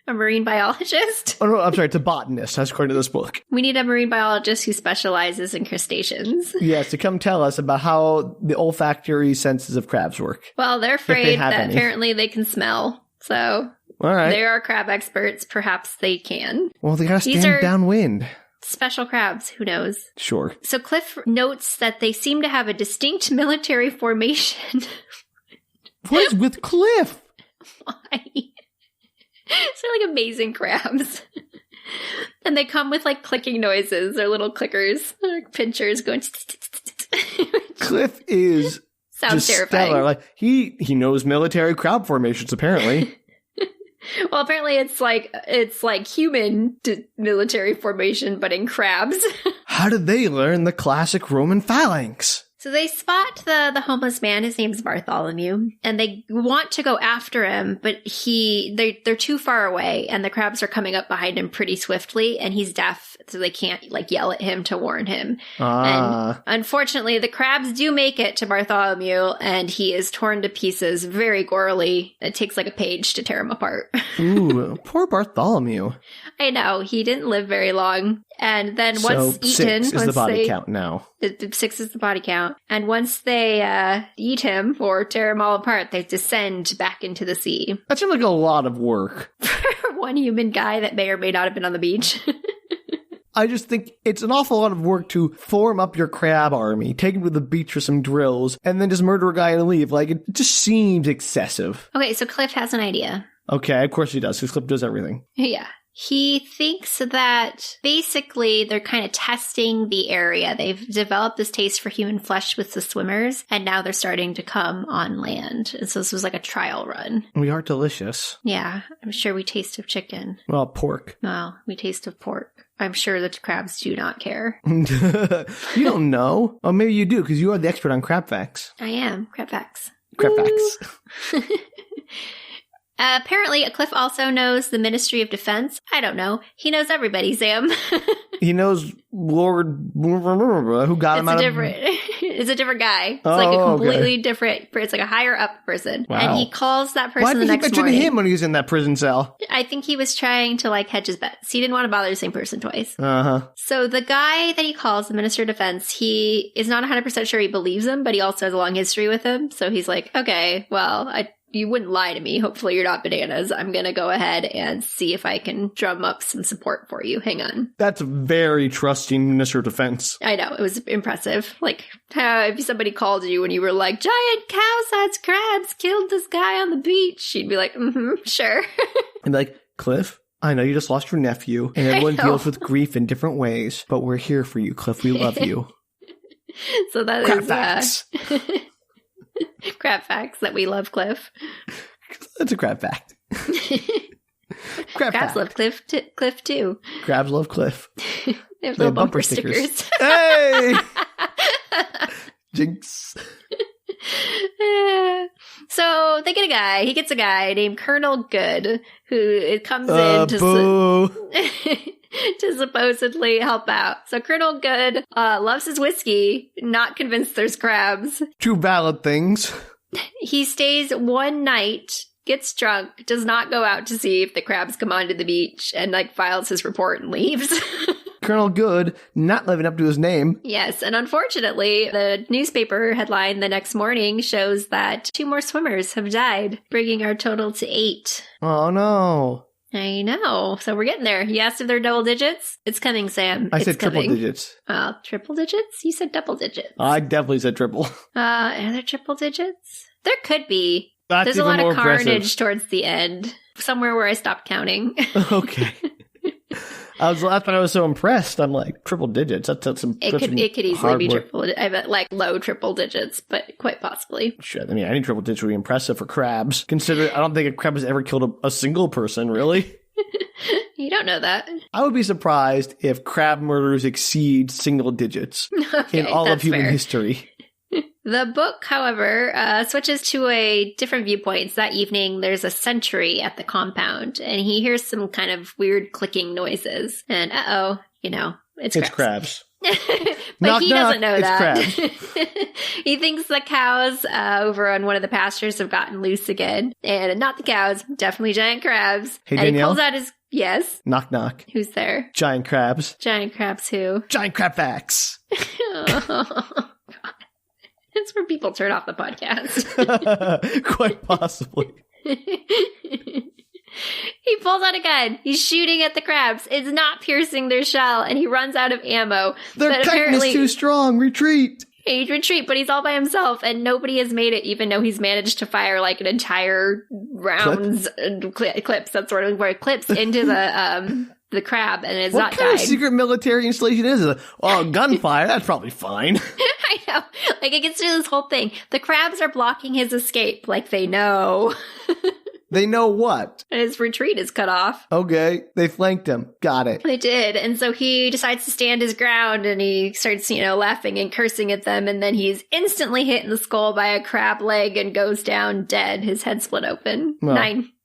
A marine biologist? Oh, no, I'm sorry, it's a botanist, that's according to this book. We need a marine biologist who specializes in crustaceans. Yes, to come tell us about how the olfactory senses of crabs work. Well, they're afraid that apparently they can smell, so... All right. They are crab experts. Perhaps they can. Well, they gotta stand downwind. Special crabs. Who knows? Sure. So Cliff notes that they seem to have a distinct military formation. What is with Cliff? Why? They're like amazing crabs. And they come with like clicking noises or little clickers or pinchers going. Cliff is sounds terrifying. Stellar. Like he knows military crab formations apparently. Well, apparently it's like human military formation, but in crabs. How did they learn the classic Roman phalanx? So they spot the homeless man. His name's Bartholomew, and they want to go after him, but they're too far away, and the crabs are coming up behind him pretty swiftly, and he's deaf, so they can't like yell at him to warn him. And unfortunately, the crabs do make it to Bartholomew, and he is torn to pieces very gorily. It takes like a page to tear him apart. Ooh, poor Bartholomew. I know, he didn't live very long. And then once eaten... 6 is the body count now. 6 is the body count. And once they eat him or tear him all apart, they descend back into the sea. That seems like a lot of work. For one human guy that may or may not have been on the beach. I just think it's an awful lot of work to form up your crab army, take him to the beach for some drills, and then just murder a guy and leave. Like, it just seems excessive. Okay, so Cliff has an idea. Okay, of course he does, because Cliff does everything. Yeah. He thinks that basically they're kind of testing the area. They've developed this taste for human flesh with the swimmers, and now they're starting to come on land. And so this was like a trial run. We are delicious. Yeah, I'm sure we taste of chicken. Well, pork. Well, we taste of pork. I'm sure the crabs do not care. You don't know. Oh, maybe you do, because you are the expert on crab facts. I am. Crab facts. Crab facts. Apparently, Cliff also knows the Ministry of Defense. I don't know. He knows everybody, Sam. He knows Lord who got him out of... It's a different guy. It's Oh, like a completely okay. different... It's like a higher up person. Wow. And he calls that person Why the did he next mention morning. him when he was in that prison cell? I think he was trying to like hedge his bets. He didn't want to bother the same person twice. Uh-huh. So the guy that he calls the Minister of Defense, he is not 100% sure he believes him, but he also has a long history with him. So he's like, okay, well, you wouldn't lie to me. Hopefully you're not bananas. I'm going to go ahead and see if I can drum up some support for you. Hang on. That's a very trusting Minister of Defense. I know. It was impressive. Like, if somebody called you and you were like, giant cow-sized crabs killed this guy on the beach, you'd be like, sure. And like, Cliff, I know you just lost your nephew, and everyone deals with grief in different ways, but we're here for you, Cliff. We love you. So that Crab is facts. Crab facts that we love Cliff. That's a crab fact. Crab Crabs fact. love Cliff too. Crabs love Cliff. They have little bumper stickers. Hey! Jinx. So they get a guy. He gets a guy named Colonel Good, who comes in to supposedly help out. So Colonel Good loves his whiskey, not convinced there's crabs. Two valid things. He stays one night, gets drunk, does not go out to see if the crabs come onto the beach, and like files his report and leaves. Colonel Good, not living up to his name. Yes, and unfortunately, the newspaper headline the next morning shows that 2 more swimmers have died, bringing our total to 8. Oh, no. I know. So we're getting there. You asked if they're double digits? It's coming, Sam. I It's said triple coming. digits. Triple digits? You said double digits. I definitely said triple. Are there triple digits? There could be. That's There's a even lot more of carnage impressive. towards the end. Somewhere where I stopped counting. Okay. That's why I was so impressed. I'm like, triple digits. That's some. It that's could some easily hard be work. triple. I bet like low triple digits, but quite possibly. Shit, I mean, any triple digits would be impressive for crabs. Consider, I don't think a crab has ever killed a single person, really. You don't know that. I would be surprised if crab murders exceed single digits Okay, in all of that's human fair. history. The book, however, switches to a different viewpoints. That evening, there's a sentry at the compound, and he hears some kind of weird clicking noises. And it's crabs. Crabs. But Knock, he knock, doesn't know it's that. He thinks the cows over on one of the pastures have gotten loose again. And not the cows, definitely giant crabs. Hey, and Danielle? he pulls out his... Yes? Knock, knock. Who's there? Giant crabs. Giant crabs who? Giant crab facts. Oh, God. That's where people turn off the podcast. Quite possibly. He pulls out a gun. He's shooting at the crabs. It's not piercing their shell, and he runs out of ammo. Their But chitin is apparently, too strong. Retreat. he'd retreat, but he's all by himself, and nobody has made it, even though he's managed to fire like an entire rounds clips. That's sort of where it clips into the crab, and it's What not kind died. of secret military installation is it? Oh, gunfire. That's probably fine. I know. Like, it gets through this whole thing. The crabs are blocking his escape, like they know. They know what? His retreat is cut off. Okay. They flanked him. Got it. They did. And so he decides to stand his ground, and he starts, laughing and cursing at them. And then he's instantly hit in the skull by a crab leg and goes down dead. His head split open. Well.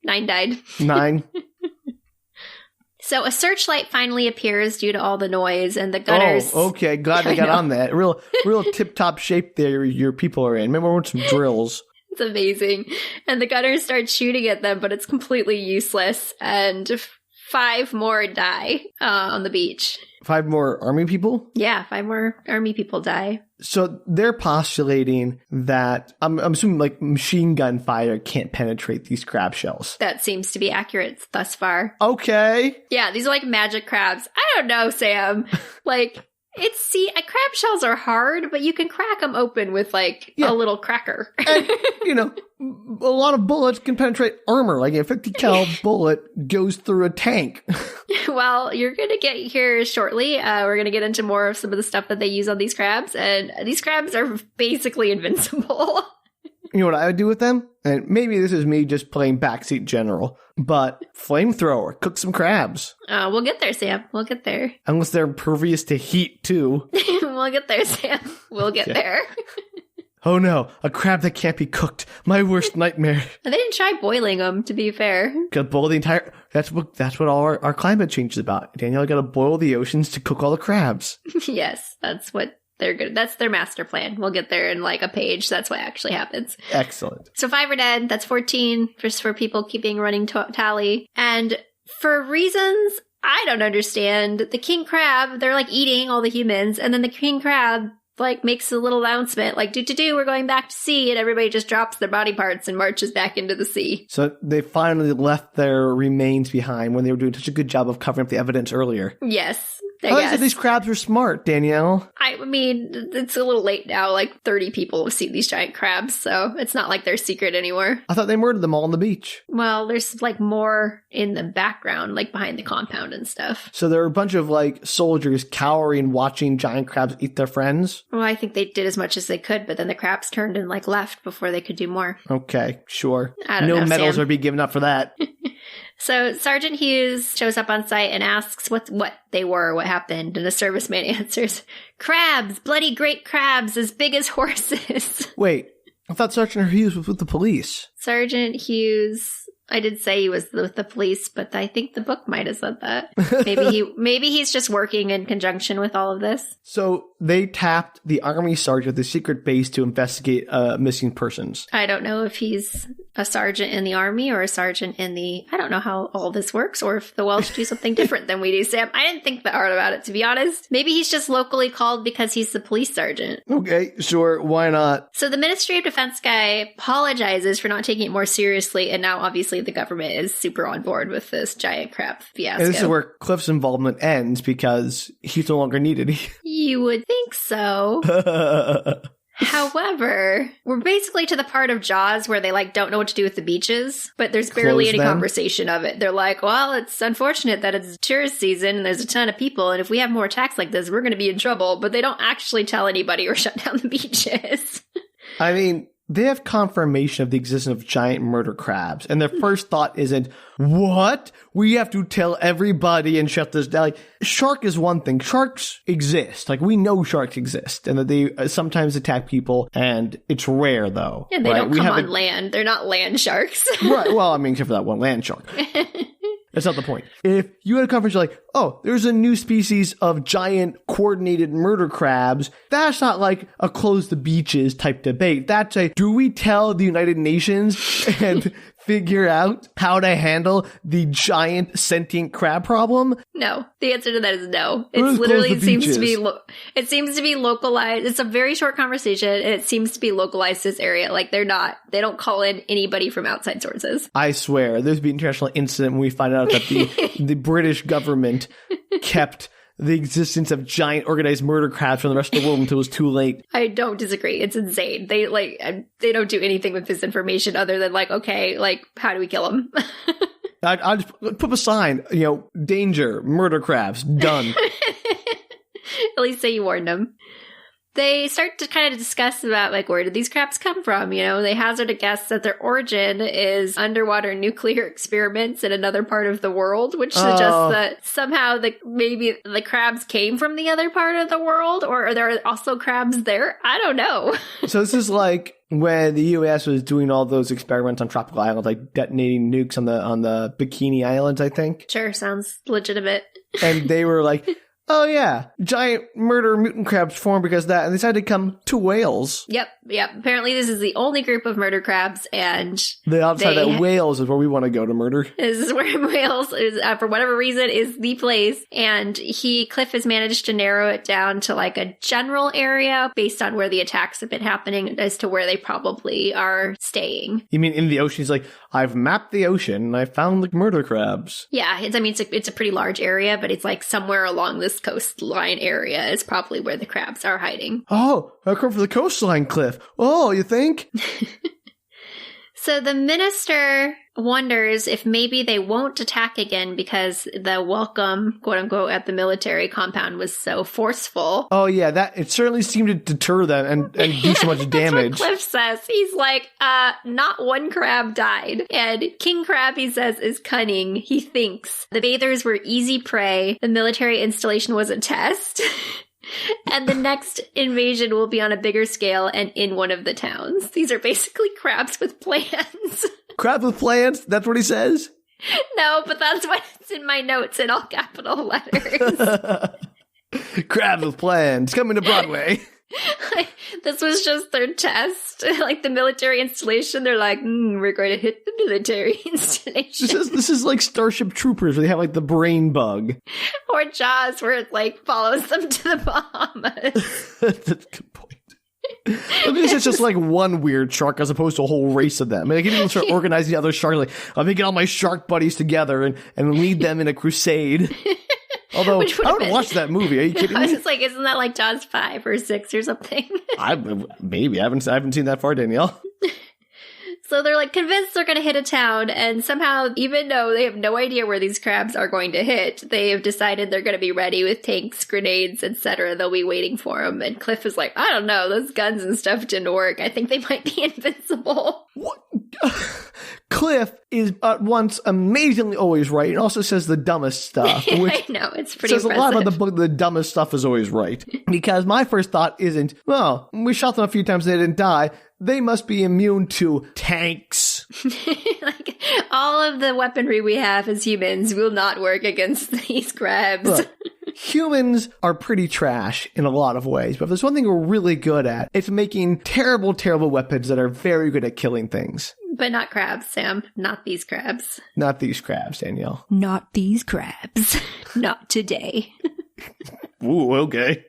9 died. 9. So a searchlight finally appears due to all the noise, and the gunners... Oh, okay. Glad they I got know. on that. Real tip-top shape there your people are in. Remember when some drills. It's amazing. And the gunners start shooting at them, but it's completely useless. And 5 more die on the beach. 5 more army people? Yeah, 5 more army people die. So they're postulating that, I'm assuming like machine gun fire can't penetrate these crab shells. That seems to be accurate thus far. Okay. Yeah, these are like magic crabs. I don't know, Sam. Like, Crab shells are hard, but you can crack them open with like a little cracker. And, a lot of bullets can penetrate armor. Like a 50 cal bullet goes through a tank. Well, you're going to get here shortly. We're going to get into more of some of the stuff that they use on these crabs. And these crabs are basically invincible. You know what I would do with them? And maybe this is me just playing backseat general, but flamethrower, cook some crabs. We'll get there, Sam. We'll get there. Unless they're impervious to heat, too. We'll get there, Sam. We'll get there. Oh no, a crab that can't be cooked. My worst nightmare. They didn't try boiling them, to be fair. Gotta boil the entire... That's what all our climate change is about. Danielle, gotta boil the oceans to cook all the crabs. Yes, that's what they're good. That's their master plan. We'll get there in like a page. That's what actually happens. Excellent. So 5 are dead. That's 14 just for people keeping running tally. And for reasons I don't understand, the king crab, they're like eating all the humans. And then the king crab like makes a little announcement like, we're going back to sea. And everybody just drops their body parts and marches back into the sea. So they finally left their remains behind when they were doing such a good job of covering up the evidence earlier. Yes. I said these crabs were smart, Danielle. I mean, it's a little late now. Like 30 people have seen these giant crabs, so it's not like they're secret anymore. I thought they murdered them all on the beach. Well, there's like more in the background, like behind the compound and stuff. So there were a bunch of like soldiers cowering, watching giant crabs eat their friends? Well, I think they did as much as they could, but then the crabs turned and like left before they could do more. Okay, sure. I don't know, no medals Sam. are being given up for that. So Sergeant Hughes shows up on site and asks what they were, what happened, and the serviceman answers, "Crabs, bloody great crabs, as big as horses." Wait, I thought Sergeant Hughes was with the police. Sergeant Hughes, I did say he was with the police, but I think the book might have said that. Maybe he's just working in conjunction with all of this. So they tapped the army sergeant at the secret base to investigate missing persons. I don't know if he's a sergeant in the army or a sergeant in the... I don't know how all this works, or if the Welsh do something different than we do, Sam. I didn't think that hard about it, to be honest. Maybe he's just locally called because he's the police sergeant. Okay, sure, why not? So the Ministry of Defense guy apologizes for not taking it more seriously, and now obviously the government is super on board with this giant crap fiasco. And this is where Cliff's involvement ends because he's no longer needed. You would think so. However, we're basically to the part of Jaws where they like don't know what to do with the beaches, but there's barely any conversation of it. They're like, well, it's unfortunate that it's tourist season and there's a ton of people, and if we have more attacks like this, we're going to be in trouble, but they don't actually tell anybody or shut down the beaches. I mean, they have confirmation of the existence of giant murder crabs, and their first thought isn't, what? We have to tell everybody and shut this down. Like, shark is one thing. Sharks exist. Like, we know sharks exist, and that they sometimes attack people, and it's rare, though. Yeah, they don't come on land. They're not land sharks. Right. Well, I mean, except for that one land shark. That's not the point. If you had a conference like, oh, there's a new species of giant coordinated murder crabs, that's not like a close the beaches type debate. That's a, do we tell the United Nations and figure out how to handle the giant sentient crab problem? No. The answer to that is no. It's literally seems to be localized. It's a very short conversation, and it seems to be localized to this area. Like they don't call in anybody from outside sources. I swear, there's been an international incident when we find out that the British government kept the existence of giant organized murder crabs from the rest of the world until it was too late. I don't disagree. It's insane. They don't do anything with this information other than like, okay, like, how do we kill them? I'll just put up a sign, danger, murder crabs, done. At least say you warned them. They start to kind of discuss about, like, where did these crabs come from? They hazard a guess that their origin is underwater nuclear experiments in another part of the world, which suggests that somehow maybe the crabs came from the other part of the world, or are there also crabs there? I don't know. So this is like when the U.S. was doing all those experiments on tropical islands, like detonating nukes on the Bikini Islands, I think. Sure, sounds legitimate. And they were like, oh yeah, giant murder mutant crabs formed because of that, and they decided to come to Wales. Yep. Apparently this is the only group of murder crabs, and the outside that Wales is where we want to go to murder. This is where Wales is, for whatever reason, is the place. And Cliff has managed to narrow it down to like a general area based on where the attacks have been happening as to where they probably are staying. You mean in the ocean? He's like, I've mapped the ocean and I found like murder crabs. Yeah, it's a pretty large area, but it's like somewhere along this this coastline area is probably where the crabs are hiding. Oh, I come from the coastline, Cliff. Oh, you think? So the minister wonders if maybe they won't attack again because the welcome, quote unquote, at the military compound was so forceful. Oh, yeah, that it certainly seemed to deter them and do so much damage. That's what Cliff says. He's like, not one crab died. And King Crab, he says, is cunning. He thinks the bathers were easy prey. The military installation was a test. And the next invasion will be on a bigger scale and in one of the towns. These are basically crabs with plans. Crabs with plans? That's what he says? No, but that's what's in my notes in all capital letters. Crabs with plans coming to Broadway. This was just their test. Like the military installation, they're like, we're going to hit the military installation. This is like Starship Troopers where they have like the brain bug. Or Jaws where it like follows them to the Bahamas. That's a good point. I think it's just like one weird shark as opposed to a whole race of them. I mean, I can even start organizing the other sharks. Like, I'm making all my shark buddies together and lead them in a crusade. Although, I would watch that movie. Are you kidding me? I was just like, isn't that like Jaws 5 or 6 or something? Maybe. I haven't seen that far, Danielle. So they're like convinced they're going to hit a town, and somehow, even though they have no idea where these crabs are going to hit, they have decided they're going to be ready with tanks, grenades, etc. They'll be waiting for them. And Cliff is like, I don't know, those guns and stuff didn't work. I think they might be invincible. What? Cliff is at once amazingly always right, and also says the dumbest stuff. Which I know, it's pretty says impressive. a lot about the book. The dumbest stuff is always right. Because my first thought isn't, well, we shot them a few times, they didn't die. They must be immune to tanks. Like, all of the weaponry we have as humans will not work against these crabs. Look, humans are pretty trash in a lot of ways, but if there's one thing we're really good at, it's making terrible, terrible weapons that are very good at killing things. But not crabs, Sam. Not these crabs. Not these crabs, Danielle. Not these crabs. Not today. Ooh, okay.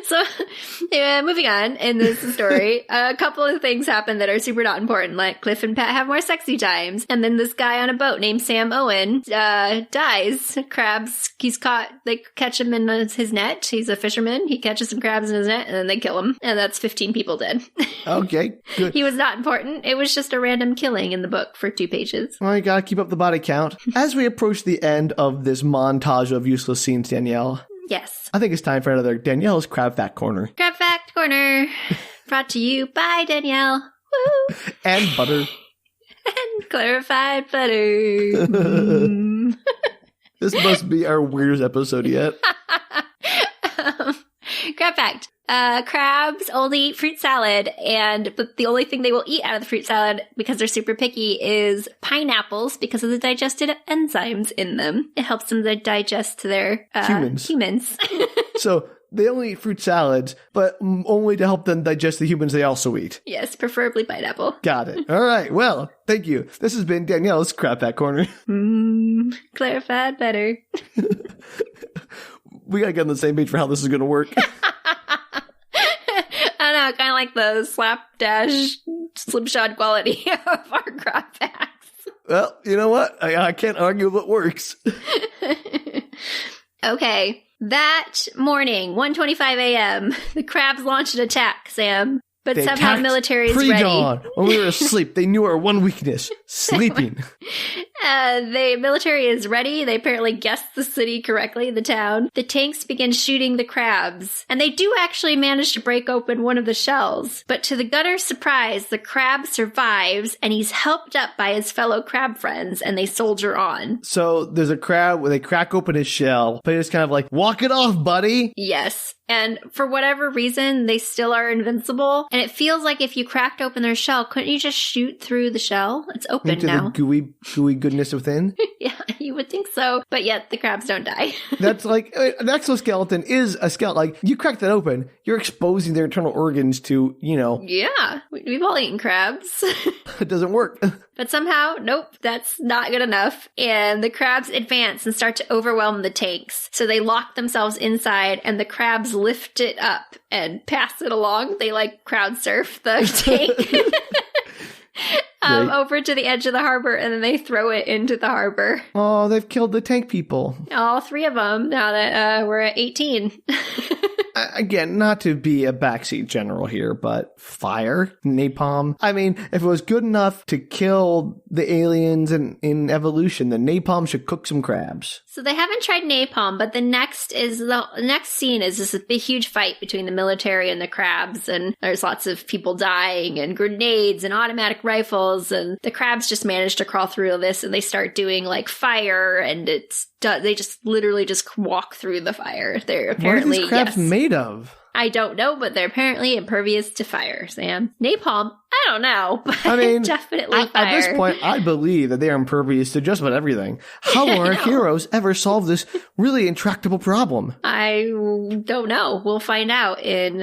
So, moving on in this story, a couple of things happen that are super not important, like Cliff and Pat have more sexy times, and then this guy on a boat named Sam Owen dies. Crabs, they catch him in his net. He's a fisherman. He catches some crabs in his net, and then they kill him, and that's 15 people dead. Okay, good. He was not important. It was just a random killing in the book for 2 pages. Well, you gotta keep up the body count. As we approach the end of this montage of useless scenes, Danielle, yes, I think it's time for another Danielle's Crab Fact Corner. Crab Fact Corner, brought to you by Danielle. Woo! And butter. And clarified butter. This must be our weirdest episode yet. Crab fact. Crabs only eat fruit salad, but the only thing they will eat out of the fruit salad, because they're super picky, is pineapples because of the digested enzymes in them. It helps them to digest their humans. So they only eat fruit salads, but only to help them digest the humans they also eat. Yes, preferably pineapple. Got it. All right. Well, thank you. This has been Danielle's Crab Fact Corner. Clarified better. We gotta get on the same page for how this is gonna work. I don't know, kind of like the slapdash slipshod quality of our crab facts. Well, you know what? I can't argue what works. Okay. That morning, 1:25 a.m., the crabs launched an attack, Sam. But they somehow the military is pre-dawn. ready. When we were asleep, they knew our one weakness, sleeping. The military is ready. They apparently guessed the city correctly, the town. The tanks begin shooting the crabs. And they do actually manage to break open one of the shells. But to the gunner's surprise, the crab survives, and he's helped up by his fellow crab friends, and they soldier on. So there's a crab where they crack open his shell, but it's kind of like, walk it off, buddy. Yes. And for whatever reason, they still are invincible. And it feels like if you cracked open their shell, couldn't you just shoot through the shell? It's open into now. The gooey goodness within? Yeah, you would think so. But yet the crabs don't die. That's like, an exoskeleton is a skeleton. Like, you crack that open, you're exposing their internal organs to, Yeah, we've all eaten crabs. It doesn't work. But somehow, nope, that's not good enough. And the crabs advance and start to overwhelm the tanks. So they lock themselves inside, and the crabs lift it up and pass it along. They crowd surf the tank. over to the edge of the harbor, and then they throw it into the harbor. Oh, they've killed the tank people. All 3 of them, now that we're at 18. Again, not to be a backseat general here, but fire, napalm. I mean, if it was good enough to kill the aliens in evolution, then napalm should cook some crabs. So they haven't tried napalm, but the next scene is this big, huge fight between the military and the crabs, and there's lots of people dying, and grenades, and automatic rifles, and the crabs just manage to crawl through all this, and they start doing, like, fire, and they just literally just walk through the fire. They're apparently, what are these crabs made of? I don't know, but they're apparently impervious to fire, Sam. Napalm? I don't know, but I mean, definitely fire. At this point, I believe that they are impervious to just about everything. How will our heroes ever solve this really intractable problem? I don't know. We'll find out in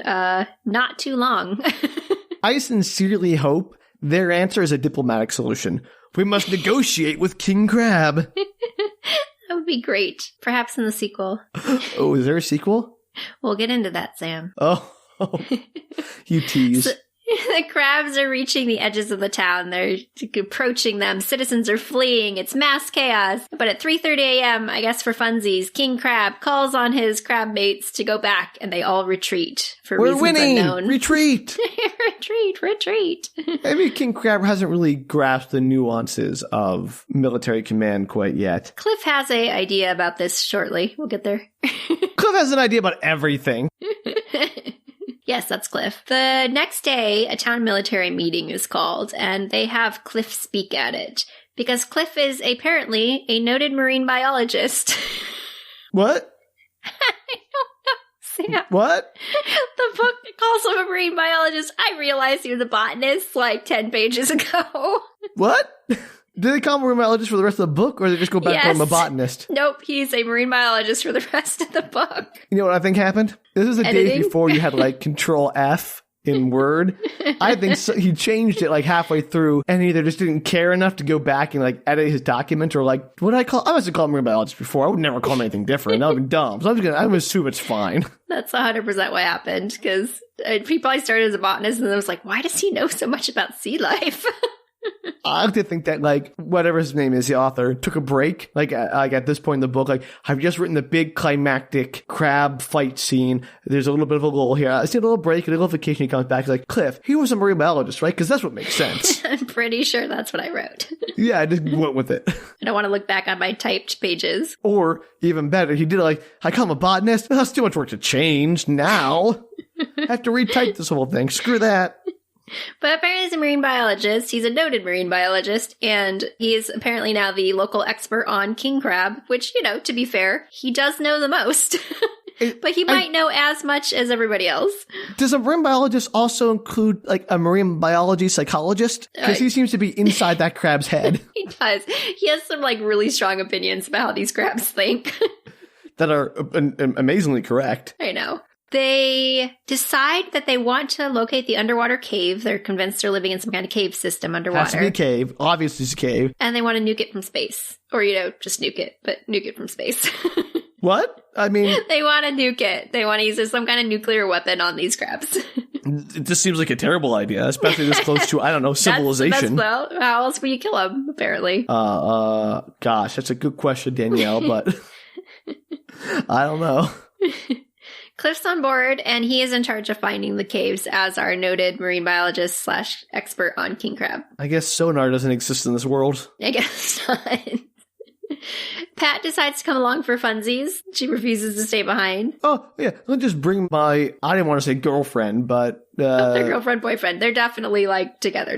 not too long. I sincerely hope their answer is a diplomatic solution. We must negotiate with King Crab. That would be great. Perhaps in the sequel. Oh, is there a sequel? We'll get into that, Sam. Oh, you tease. The crabs are reaching the edges of the town. They're approaching them. Citizens are fleeing. It's mass chaos. But at 3:30 a.m., I guess for funsies, King Crab calls on his crab mates to go back, and they all retreat for We're reasons winning! unknown. Retreat! Retreat! Maybe King Crab hasn't really grasped the nuances of military command quite yet. Cliff has an idea about this shortly. We'll get there. Cliff has an idea about everything. Yes, that's Cliff. The next day, a town military meeting is called, and they have Cliff speak at it. Because Cliff is apparently a noted marine biologist. What? I don't know, Sam. What? The book calls him a marine biologist. I realized he was a botanist like 10 pages ago. What? Do they call him a marine biologist for the rest of the book, or do they just go back to him a botanist? Nope, he's a marine biologist for the rest of the book. You know what I think happened? This is the days before you had like Control F in Word. I think he changed it like halfway through, and he either just didn't care enough to go back and like edit his document, or like, what did I call? I must have called him a marine biologist before. I would never call him anything different. That would be dumb. So I'm gonna assume it's fine. That's 100% what happened, because he probably started as a botanist, and then was like, why does he know so much about sea life? I like to think that, like, whatever his name is, the author, took a break. Like at this point in the book, like, I've just written the big climactic crab fight scene. There's a little bit of a lull here. I see a little break, a little vacation. He comes back. He's like, Cliff, he was a marine biologist, right? Because that's what makes sense. I'm pretty sure that's what I wrote. Yeah, I just went with it. I don't want to look back on my typed pages. Or, even better, he did it like, I call him a botanist. That's too much work to change now. I have to retype this whole thing. Screw that. But apparently he's a marine biologist. He's a noted marine biologist, and he is apparently now the local expert on king crab, which, you know, to be fair, he does know the most. But he might know as much as everybody else. Does a marine biologist also include, like, a marine biology psychologist? Because he seems to be inside that crab's head. He does. He has some, like, really strong opinions about how these crabs think. That are amazingly correct. I know. They decide that they want to locate the underwater cave. They're convinced they're living in some kind of cave system underwater. Has to be a cave. Obviously it's a cave. And they want to nuke it from space. Or, you know, just nuke it, but nuke it from space. What? I mean... They want to nuke it. They want to use some kind of nuclear weapon on these crabs. It just seems like a terrible idea, especially this close to, I don't know, civilization. Well, how else will you kill them, apparently? Gosh, that's a good question, Danielle, but... I don't know. Cliff's on board, and he is in charge of finding the caves as our noted marine biologist / expert on king crab. I guess sonar doesn't exist in this world. I guess not. Pat decides to come along for funsies. She refuses to stay behind. Oh, yeah. Let me just bring my, I didn't want to say girlfriend, but... their girlfriend, boyfriend. They're definitely, like, together.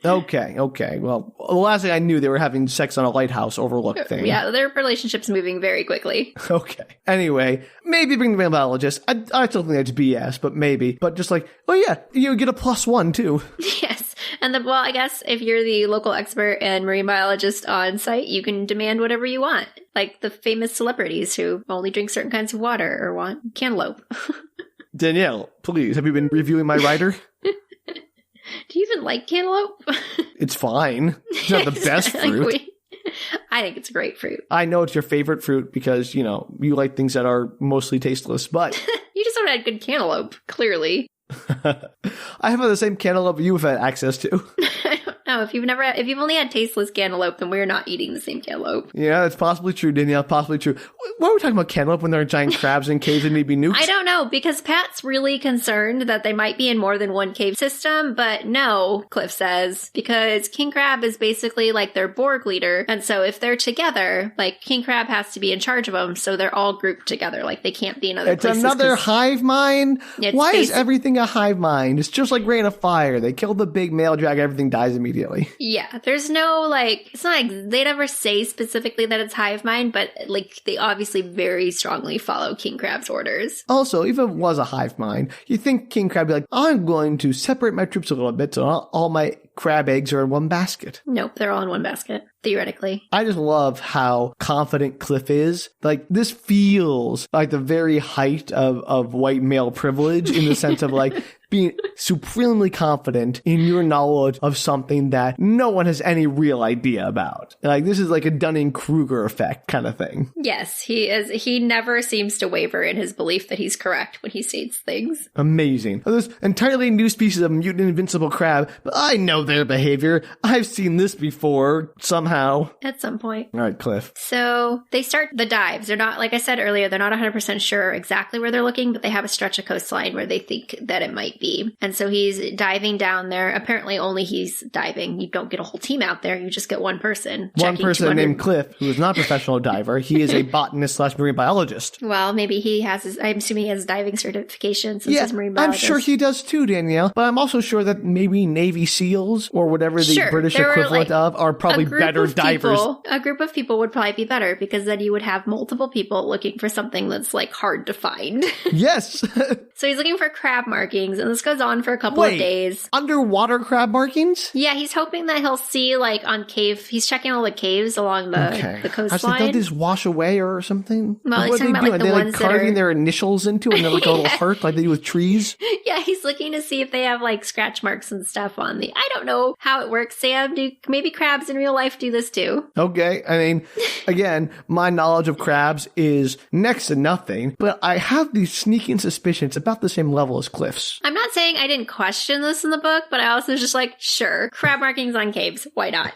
Okay. Well, the last thing I knew, they were having sex on a lighthouse overlook thing. Yeah, their relationship's moving very quickly. Okay. Anyway, maybe bring the biologist. I still think that's BS, but maybe. But just like, oh yeah, you get a +1 too. Yes. And well, I guess if you're the local expert and marine biologist on site, you can demand whatever you want. Like the famous celebrities who only drink certain kinds of water or want cantaloupe. Danielle, please, have you been reviewing my writer? Do you even like cantaloupe? It's fine. It's not the best fruit. I think it's a great fruit. I know it's your favorite fruit because, you know, you like things that are mostly tasteless, but... You just haven't had good cantaloupe, clearly. I have the same cantaloupe you have had access to. No, if you've only had tasteless cantaloupe, then we're not eating the same cantaloupe. Yeah, that's possibly true, Danielle. Possibly true. Why are we talking about cantaloupe when there are giant crabs in caves and maybe nukes? I don't know, because Pat's really concerned that they might be in more than one cave system, but no, Cliff says, because king crab is basically like their Borg leader, and so if they're together, like king crab has to be in charge of them, so they're all grouped together, like they can't be in other places. It's another hive mind? Why is everything a hive mind? It's just like Rain of Fire. They kill the big male dragon, everything dies immediately. Yeah, there's no, like, it's not like, they never say specifically that it's hive mind, but, like, they obviously very strongly follow king crab's orders. Also, if it was a hive mind, you think king crab would be like, I'm going to separate my troops a little bit so all my crab eggs are in one basket. Nope, they're all in one basket, theoretically. I just love how confident Cliff is. Like, this feels like the very height of white male privilege in the sense of, like, being supremely confident in your knowledge of something that no one has any real idea about. Like, this is like a Dunning-Kruger effect kind of thing. Yes, he is. He never seems to waver in his belief that he's correct when he states things. Amazing. This entirely new species of mutant invincible crab, but I know their behavior. I've seen this before, somehow. At some point. All right, Cliff. So they start the dives. They're not, like I said earlier, they're not 100% sure exactly where they're looking, but they have a stretch of coastline where they think that it might be. And so he's diving down there. Apparently only he's diving. You don't get a whole team out there. You just get one person. One person named Cliff, who is not a professional diver. He is a botanist / marine biologist. Well, maybe he has I'm assuming he has diving certification since he's a marine biologist. I'm sure he does too, Danielle. But I'm also sure that maybe Navy SEALs or whatever the British equivalent of are probably better divers. A group of people would probably be better because then you would have multiple people looking for something that's like hard to find. Yes. So he's looking for crab markings, and this goes on for a couple of days. Underwater crab markings? Yeah, he's hoping that he'll see, like, on cave. He's checking all the caves along the coastline. Did they just wash away or something? Well, he's talking about, like, the ones that are carving their initials into it and then, like, a little heart like they do with trees? Yeah, he's looking to see if they have, like, scratch marks and stuff on the... I don't know how it works, Sam. Maybe crabs in real life do this, too. Okay. I mean, again, my knowledge of crabs is next to nothing, but I have these sneaking suspicions about the same level as Cliff's. I'm not saying I didn't question this in the book, but I also was just like, sure, crab markings on caves. Why not?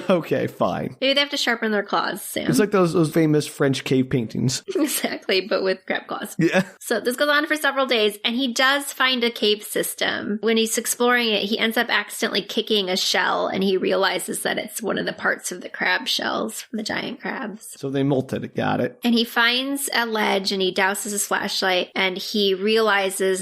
Okay, fine. Maybe they have to sharpen their claws, Sam. It's like those famous French cave paintings. Exactly, but with crab claws. Yeah. So this goes on for several days, and he does find a cave system. When he's exploring it, he ends up accidentally kicking a shell, and he realizes that it's one of the parts of the crab shells from the giant crabs. So they molted it, got it. And he finds a ledge, and he douses his flashlight, and he realizes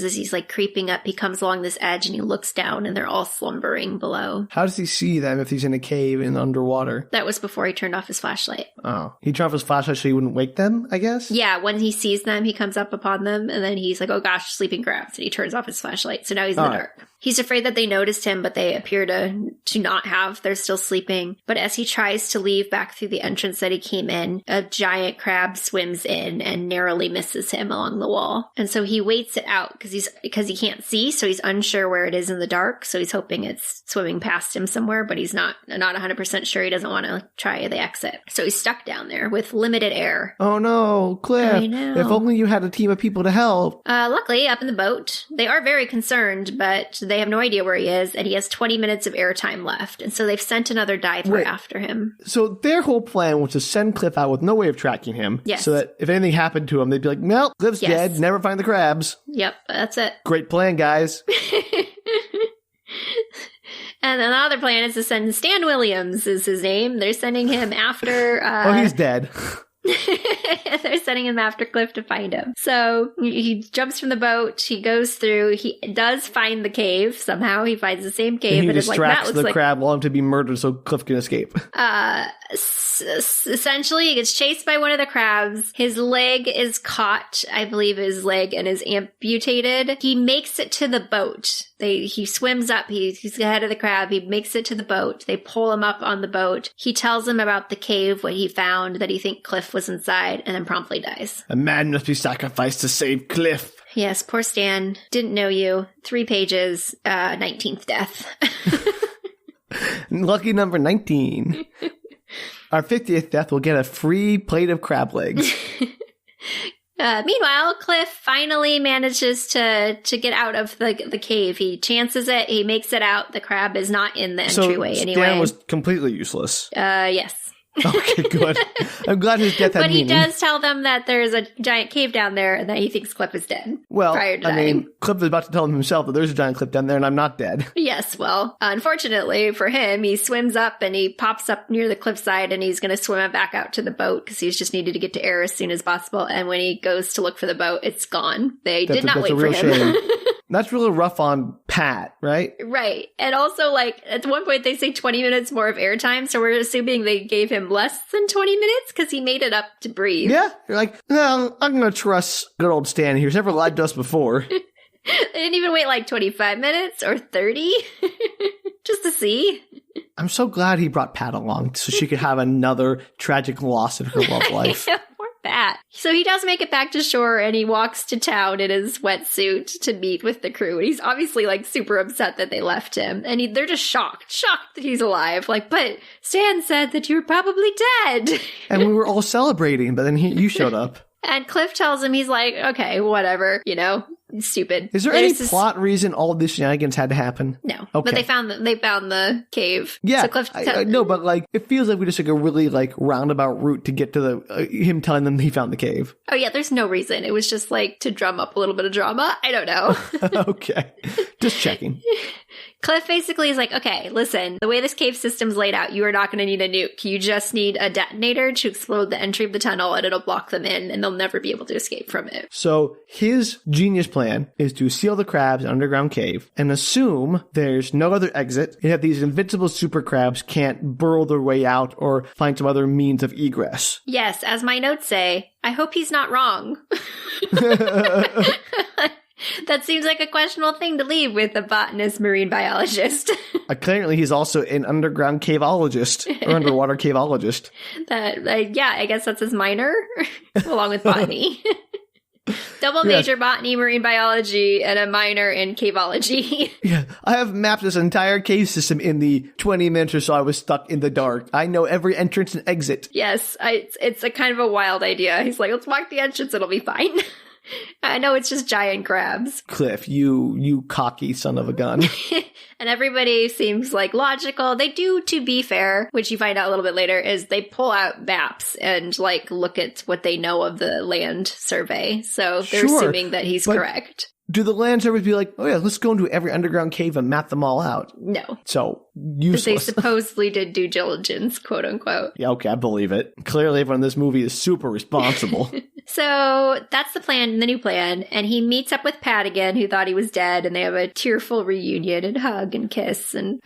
as he's like creeping up, he comes along this edge, and he looks down, and they're all slumbering below. How does he see them if he's in a cave and underwater? That was before he turned off his flashlight. Oh. He turned off his flashlight so he wouldn't wake them, I guess? Yeah, when he sees them, he comes up upon them, and then he's like, oh gosh, sleeping crabs, and he turns off his flashlight. So now he's in the dark. He's afraid that they noticed him, but they appear to not have. They're still sleeping. But as he tries to leave back through the entrance that he came in, a giant crab swims in and narrowly misses him along the wall. And so he waits it out because he can't see, so he's unsure where it is in the dark. So he's hoping it's swimming past him somewhere, but he's not 100% sure. He doesn't want to try the exit. So he's stuck down there with limited air. Oh no, Cliff. I know. If only you had a team of people to help. Luckily, up in the boat, they are very concerned, but they have no idea where he is, and he has 20 minutes of airtime left. And so they've sent another diver after him. So their whole plan was to send Cliff out with no way of tracking him. Yes. So that if anything happened to him, they'd be like, nope, Cliff's dead, never find the crabs. Yep, that's it. Great plan, guys. And another plan is to send Stan Williams, is his name. They're sending him after... oh, he's dead. They're sending him after Cliff to find him. So he jumps from the boat. He goes through. He does find the cave. Somehow he finds the same cave. And he but distracts the crab long to be murdered so Cliff can escape. Essentially, he gets chased by one of the crabs. His leg is caught. I believe his leg and is amputated. He makes it to the boat. He swims up. He's ahead of the crab. He makes it to the boat. They pull him up on the boat. He tells them about the cave, what he found, that he thinks Cliff was inside, and then promptly dies. A man must be sacrificed to save Cliff. Yes, poor Stan. Didn't know you. 3 pages, 19th death. Lucky number 19. Our 50th death will get a free plate of crab legs. Meanwhile, Cliff finally manages to get out of the cave. He chances it. He makes it out. The crab is not in the entryway so anyway. Stan was completely useless. Yes. Okay, good. I'm glad his death had But he meaning. does tell them that there's a giant cave down there and that he thinks Cliff is dead. Well, prior to dying. Cliff is about to tell him himself that there's a giant cliff down there and I'm not dead. Yes, well, unfortunately for him, he swims up and he pops up near the cliffside and he's going to swim it back out to the boat because he's just needed to get to air as soon as possible. And when he goes to look for the boat, it's gone. They did not wait for him. Shame. That's really rough on Pat, right? Right. And also, like, at one point they say 20 minutes more of airtime, so we're assuming they gave him less than 20 minutes because he made it up to breathe. Yeah. You're like, no, I'm going to trust good old Stan here. He's never lied to us before. They didn't even wait like 25 minutes or 30 just to see. I'm so glad he brought Pat along so she could have another tragic loss in her love life. Poor Pat. So he does make it back to shore and he walks to town in his wetsuit to meet with the crew. And he's obviously like super upset that they left him. And they're just shocked that he's alive. Like, but Stan said that you were probably dead. And we were all celebrating, but then you showed up. And Cliff tells him, he's like, okay, whatever, stupid. Is there any plot reason all this shenanigans had to happen? No. Okay. But they found the cave. Yeah. So Cliff no, but like, it feels like we just took a really like roundabout route to get to him telling them he found the cave. Oh yeah, there's no reason. It was just like to drum up a little bit of drama. I don't know. Okay. Just checking. Cliff basically is like, okay, listen, the way this cave system's laid out, you are not going to need a nuke. You just need a detonator to explode the entry of the tunnel and it'll block them in and they'll never be able to escape from it. So his genius plan is to seal the crabs in an underground cave and assume there's no other exit and that these invincible super crabs can't burrow their way out or find some other means of egress. Yes, as my notes say, I hope he's not wrong. That seems like a questionable thing to leave with a botanist marine biologist. Apparently, he's also an underground caveologist or underwater caveologist. Yeah, I guess that's his minor, along with botany. Double major botany, marine biology, and a minor in caveology. Yeah, I have mapped this entire cave system in the 20 minutes or so I was stuck in the dark. I know every entrance and exit. Yes, it's a kind of a wild idea. He's like, let's walk the entrance, it'll be fine. I know it's just giant crabs. Cliff, you cocky son of a gun. And everybody seems like logical. They do, to be fair, which you find out a little bit later, is they pull out maps and like look at what they know of the land survey. So they're assuming that he's correct. Do the land surveys be like, oh yeah, let's go into every underground cave and map them all out? No. So, useless. They supposedly did due diligence, quote unquote. Yeah, okay, I believe it. Clearly everyone in this movie is super responsible. So that's the plan, the new plan. And he meets up with Pat again, who thought he was dead, and they have a tearful reunion and hug and kiss and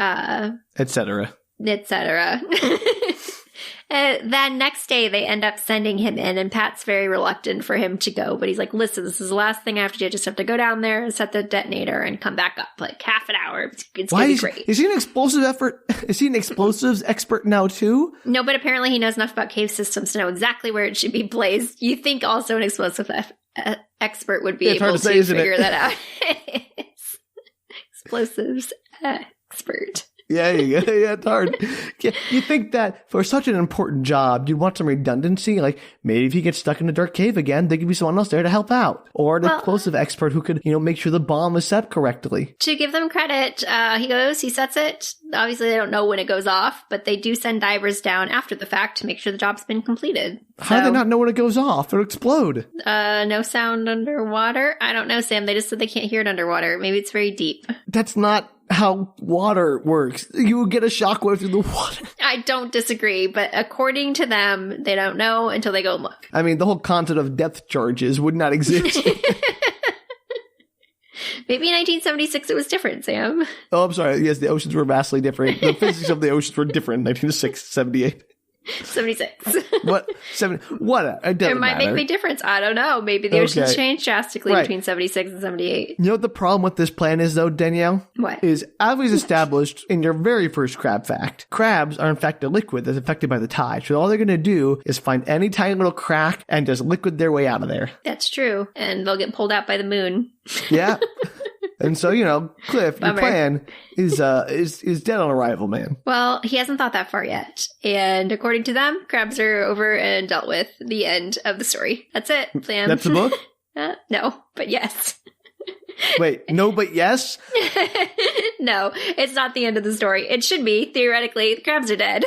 etc. etc. That next day, they end up sending him in, and Pat's very reluctant for him to go. But he's like, listen, this is the last thing I have to do. I just have to go down there and set the detonator and come back up. Like, half an hour. It's going to be great. Is he an explosive effort? Is he an explosives expert now, too? No, but apparently he knows enough about cave systems to know exactly where it should be placed. You think also an explosive expert would be able to figure that out. Explosives expert. Yeah, it's hard. Yeah, you think that for such an important job, you'd want some redundancy? Like, maybe if he gets stuck in a dark cave again, there could be someone else there to help out. Or an explosive expert who could, make sure the bomb is set correctly. To give them credit, he sets it. Obviously, they don't know when it goes off, but they do send divers down after the fact to make sure the job's been completed. How do they not know when it goes off? It'll explode. No sound underwater? I don't know, Sam. They just said they can't hear it underwater. Maybe it's very deep. That's not how water works. You will get a shockwave through the water. I don't disagree, but according to them, they don't know until they go and look. I mean, the whole concept of depth charges would not exist. Maybe in 1976 it was different, Sam. Oh, I'm sorry. Yes, the oceans were vastly different. The physics of the oceans were different in 1978. 76. What? What? It doesn't might matter. make a big difference. I don't know. Maybe the oceans changed drastically between 76 and 78. You know what the problem with this plan is, though, Danielle? What? Is, as was established in your very first crab fact, crabs are in fact a liquid that's affected by the tide. So all they're going to do is find any tiny little crack and just liquid their way out of there. That's true. And they'll get pulled out by the moon. Yeah. And so, Cliff, your plan is dead on arrival, man. Well, he hasn't thought that far yet. And according to them, crabs are over and dealt with. The end of the story. That's it, Sam. That's the book? No, but yes. Wait, no, but yes? No, it's not the end of the story. It should be. Theoretically, the crabs are dead.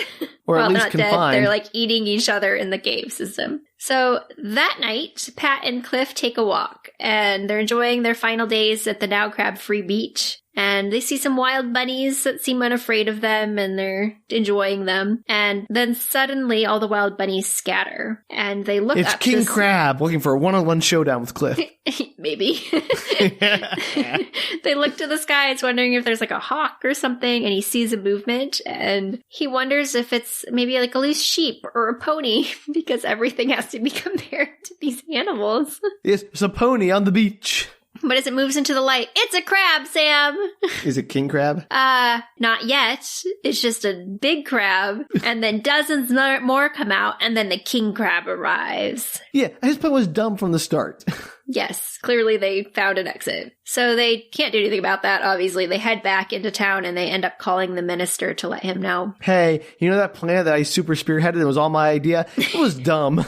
Or at least they're not confined. dead. They're like eating each other in the cave system. So that night, Pat and Cliff take a walk, and they're enjoying their final days at the now crab-free beach. And they see some wild bunnies that seem unafraid of them, and they're enjoying them. And then suddenly, all the wild bunnies scatter, and they look up. It's King Crab looking for a one-on-one showdown with Cliff. Maybe. They look to the skies, wondering if there's like a hawk or something, and he sees a movement, and he wonders if it's maybe like a loose sheep or a pony, because everything has to be compared to these animals. Yes, it's a pony on the beach. But as it moves into the light, it's a crab, Sam! Is it king crab? Not yet. It's just a big crab, and then dozens more come out, and then the king crab arrives. Yeah, his plan was dumb from the start. Yes, clearly they found an exit. So they can't do anything about that, obviously. They head back into town, and they end up calling the minister to let him know. Hey, you know that plan that I super spearheaded? It was all my idea? It was dumb.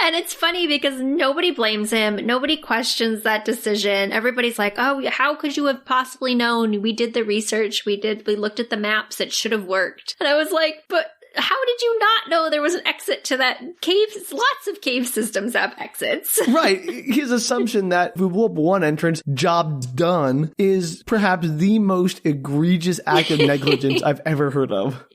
And it's funny because nobody blames him. Nobody questions that decision. Everybody's like, oh, how could you have possibly known? We did the research. We looked at the maps. It should have worked. And I was like, but how did you not know there was an exit to that cave? Lots of cave systems have exits. Right. His assumption that if we blow up one entrance, job's done, is perhaps the most egregious act of negligence I've ever heard of.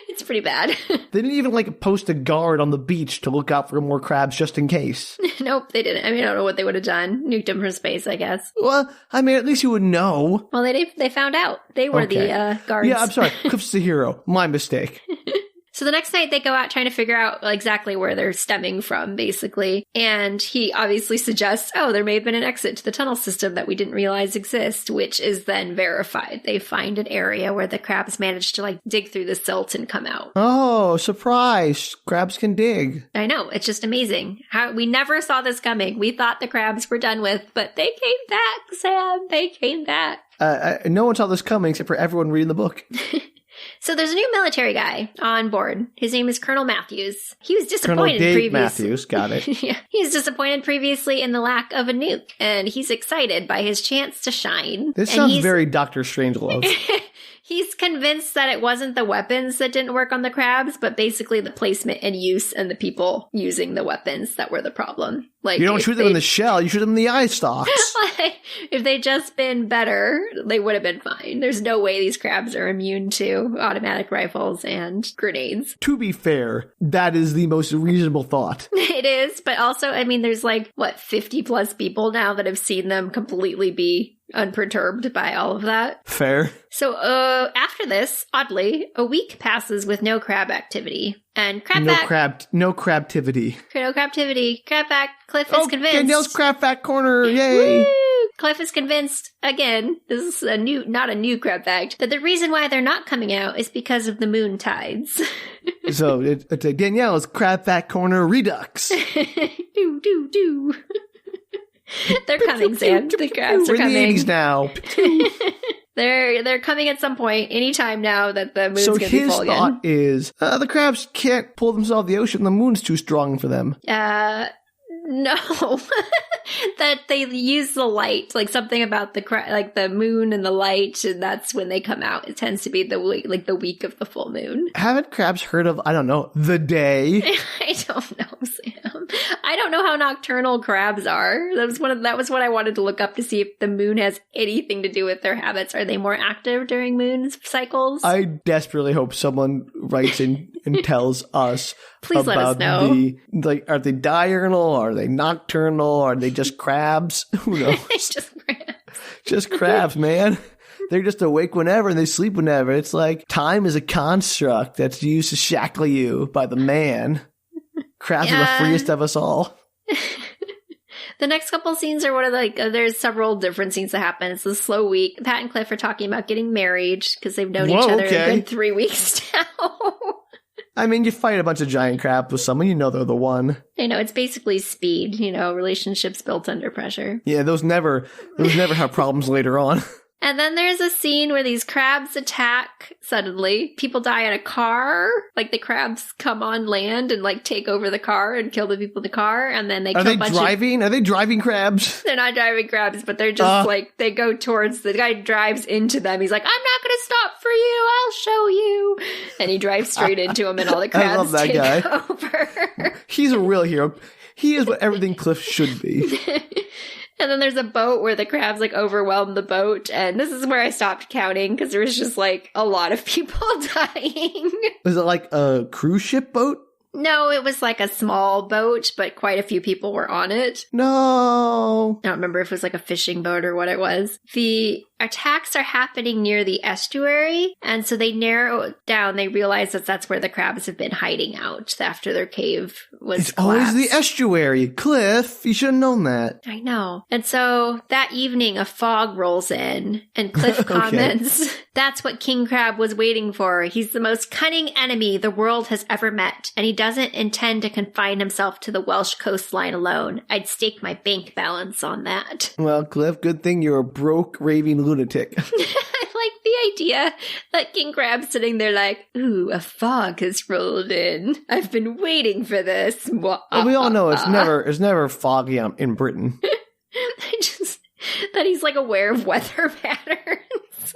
It's pretty bad. They didn't even post a guard on the beach to look out for more crabs just in case. Nope, they didn't. I mean, I don't know what they would have done. Nuked them from space, I guess. Well, I mean, at least you would know. Well, they found out. They were the guards. Yeah, I'm sorry. Cliff's the hero. My mistake. So the next night they go out trying to figure out exactly where they're stemming from, basically. And he obviously suggests, there may have been an exit to the tunnel system that we didn't realize exists, which is then verified. They find an area where the crabs managed to dig through the silt and come out. Oh, surprise. Crabs can dig. I know. It's just amazing. We never saw this coming. We thought the crabs were done with, but they came back, Sam. They came back. No one saw this coming except for everyone reading the book. So there's a new military guy on board. His name is Colonel Matthews. He was disappointed Colonel Dave previously. Matthews, got it. Yeah, he was disappointed previously in the lack of a nuke, and he's excited by his chance to shine. This sounds very Dr. Strangelove. He's convinced that it wasn't the weapons that didn't work on the crabs, but basically the placement and use and the people using the weapons that were the problem. You don't shoot them in the shell, you shoot them in the eye stalks. If they'd just been better, they would have been fine. There's no way these crabs are immune to automatic rifles and grenades. To be fair, that is the most reasonable thought. It is, but also, I mean, there's 50 plus people now that have seen them completely be unperturbed by all of that. Fair. So after this, oddly, a week passes with no crab activity. And crabback... No crabtivity. No crabtivity. Crabback. Cliff is convinced. Danielle's crab fact corner. Yay. Woo! Cliff is convinced, again, this is not a new crab fact, that the reason why they're not coming out is because of the moon tides. So it's a Danielle's crab fact corner redux. do. They're coming, Sam. The crabs are coming. We're in the 80s now. They're coming at some point, anytime now that the moon's going to be full again. So his thought is, the crabs can't pull themselves off the ocean. The moon's too strong for them. No. That they use the light, something about the moon and the light, and that's when they come out. It tends to be the week of the full moon. Haven't crabs heard of, I don't know, the day? I don't know, Sam. I don't know how nocturnal crabs are. That was what I wanted to look up to see if the moon has anything to do with their habits. Are they more active during moon cycles? I desperately hope someone writes in and tells us. Please let us know. Are they diurnal? Are they nocturnal? Are they just crabs? Who knows? Just crabs. Just crabs, man. They're just awake whenever and they sleep whenever. It's like time is a construct that's used to shackle you by the man. Crabs are the freest of us all. The next couple scenes are there's several different scenes that happen. It's a slow week. Pat and Cliff are talking about getting married because they've known each other for 3 weeks now. I mean, you fight a bunch of giant crabs with someone, you know they're the one. I know, it's basically speed, relationships built under pressure. Yeah, those never have problems later on. And then there's a scene where these crabs attack suddenly. People die in a car. Like, the crabs come on land and, like, take over the car and kill the people in the car. And then they kill a bunch of... Are they driving crabs? They're not driving crabs, but they're just, they go towards... The guy drives into them. He's like, I'm not going to stop for you. I'll show you. And he drives straight into them and all the crabs take over. He's a real hero. He is what everything Cliff should be. And then there's a boat where the crabs, like, overwhelm the boat. And this is where I stopped counting because there was just, like, a lot of people dying. Was it like a cruise ship boat? No, it was like a small boat, but quite a few people were on it. No. I don't remember if it was like a fishing boat or what it was. The attacks are happening near the estuary, and so they narrow it down. They realize that that's where the crabs have been hiding out after their cave was collapsed. Always the estuary. Cliff, you should have known that. I know. And so that evening, a fog rolls in, and Cliff comments, that's what King Crab was waiting for. He's the most cunning enemy the world has ever met, and he doesn't intend to confine himself to the Welsh coastline alone. I'd stake my bank balance on that. Well, Cliff, good thing you're a broke, raving lunatic. I like the idea that King Crab's sitting there like, ooh, a fog has rolled in. I've been waiting for this. Well, we all know it's never foggy in Britain. That he's like aware of weather patterns.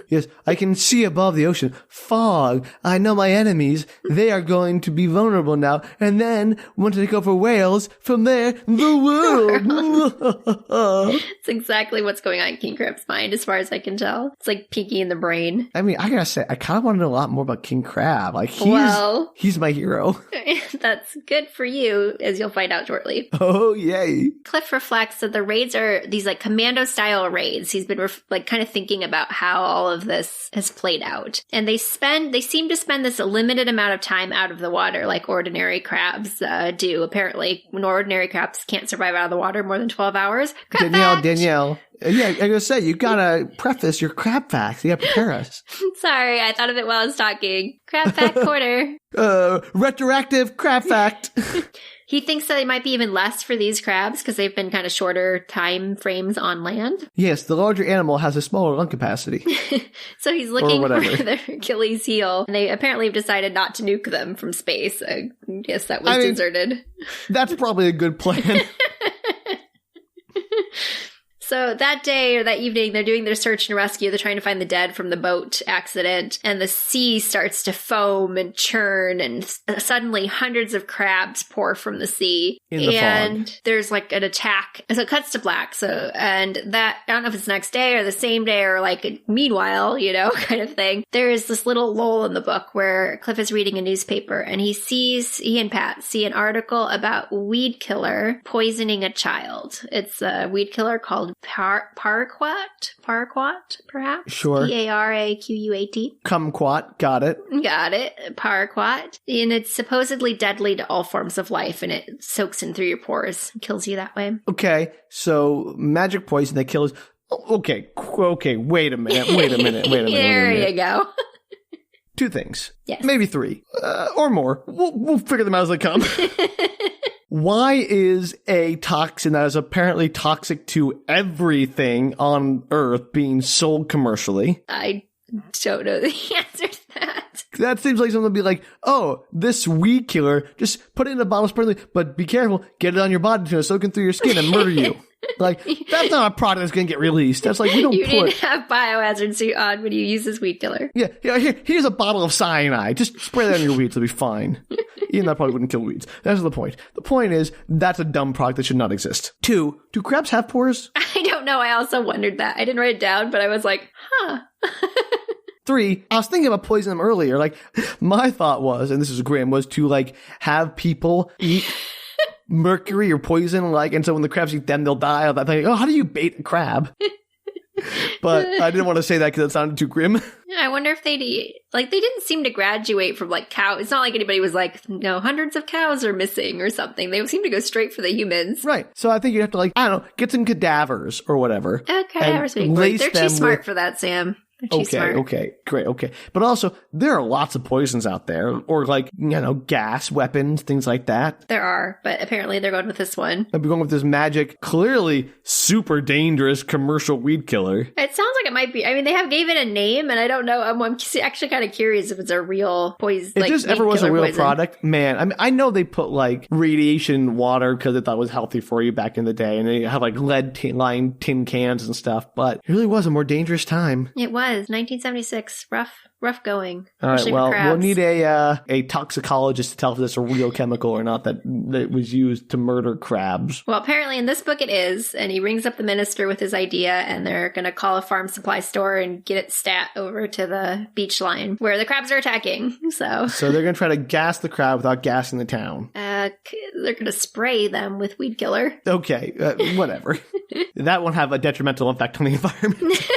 Yes, I can see above the ocean. Fog. I know my enemies. They are going to be vulnerable now. And then, want to take over Wales. From there, the world. It's exactly what's going on in King Crab's mind, as far as I can tell. It's like Pinky in the Brain. I mean, I gotta say, I kind of want to know a lot more about King Crab. Like, he's my hero. That's good for you, as you'll find out shortly. Oh, yay. Cliff reflects that the raids are these, like, commando-style raids. He's been, kind of thinking about how all of this has played out. And they seem to spend this limited amount of time out of the water, like ordinary crabs do. Apparently, when ordinary crabs can't survive out of the water more than 12 hours. Danielle. Yeah, I gotta say, you gotta preface your crab facts. You gotta prepare us. Sorry, I thought of it while I was talking. Crab fact quarter. Retroactive crab fact. He thinks that it might be even less for these crabs because they've been kind of shorter time frames on land. Yes, the larger animal has a smaller lung capacity. So he's looking for their Achilles heel. And they apparently have decided not to nuke them from space. I guess that was deserted. That's probably a good plan. So that day or that evening, they're doing their search and rescue. They're trying to find the dead from the boat accident. And the sea starts to foam and churn. And suddenly hundreds of crabs pour from the sea. In the fog. There's like an attack. So it cuts to black. And that, I don't know if it's the next day or the same day or like meanwhile, kind of thing. There is this little lull in the book where Cliff is reading a newspaper. And he and Pat see an article about weed killer poisoning a child. It's a weed killer called Paraquat, perhaps? Sure. Paraquat. Kumquat, got it. Paraquat. And it's supposedly deadly to all forms of life, and it soaks in through your pores and kills you that way. Okay, so magic poison that kills... Okay, wait a minute. There you go. 2 things. Yes. Maybe 3. Or more. We'll figure them out as they come. Why is a toxin that is apparently toxic to everything on Earth being sold commercially? I don't know the answer to that. That seems like something to be like, oh, this weed killer, just put it in a bottle of sprinkler, but be careful, get it on your body to soak in through your skin and murder you. Like, that's not a product that's going to get released. That's like, we don't didn't have biohazard on when you use this weed killer. Yeah, here's a bottle of cyanide. Just spray that on your weeds, it'll be fine. Even that probably wouldn't kill weeds. That's the point. The point is, that's a dumb product that should not exist. 2, do crabs have pores? I don't know. I also wondered that. I didn't write it down, but I was like, huh. 3, I was thinking about poisoning them earlier. Like, my thought was, and this is grim, was to, like, have people eat mercury or poison, and so when the crabs eat them, they'll die. I thought, oh, how do you bait a crab? But I didn't want to say that because it sounded too grim. I wonder if they didn't seem to graduate from, like, cow. It's not like anybody was like, hundreds of cows are missing or something. They seem to go straight for the humans. Right. So I think you have to, like, I don't know, get some cadavers or whatever. Cadavers. They're too smart for that, Sam. They're too smart. Okay, great, okay. But also, there are lots of poisons out there, or like, gas, weapons, things like that. There are, but apparently they're going with this one. I'd be going with this magic, clearly super dangerous commercial weed killer. It sounds like it might be. I mean, they gave it a name, and I don't know. I'm actually kind of curious if it's a real poison. If this ever was a real product, man, I mean, I know they put like radiation water because they thought it was healthy for you back in the day, and they have like lead-lined tin cans and stuff, but it really was a more dangerous time. It was 1976. Rough going. All right, well, we'll need a toxicologist to tell if this is a real chemical or not that was used to murder crabs. Well, apparently in this book it is, and he rings up the minister with his idea, and they're going to call a farm supply store and get it stat over to the beach line where the crabs are attacking. So they're going to try to gas the crab without gassing the town. They're going to spray them with weed killer. Okay, whatever. That won't have a detrimental effect on the environment.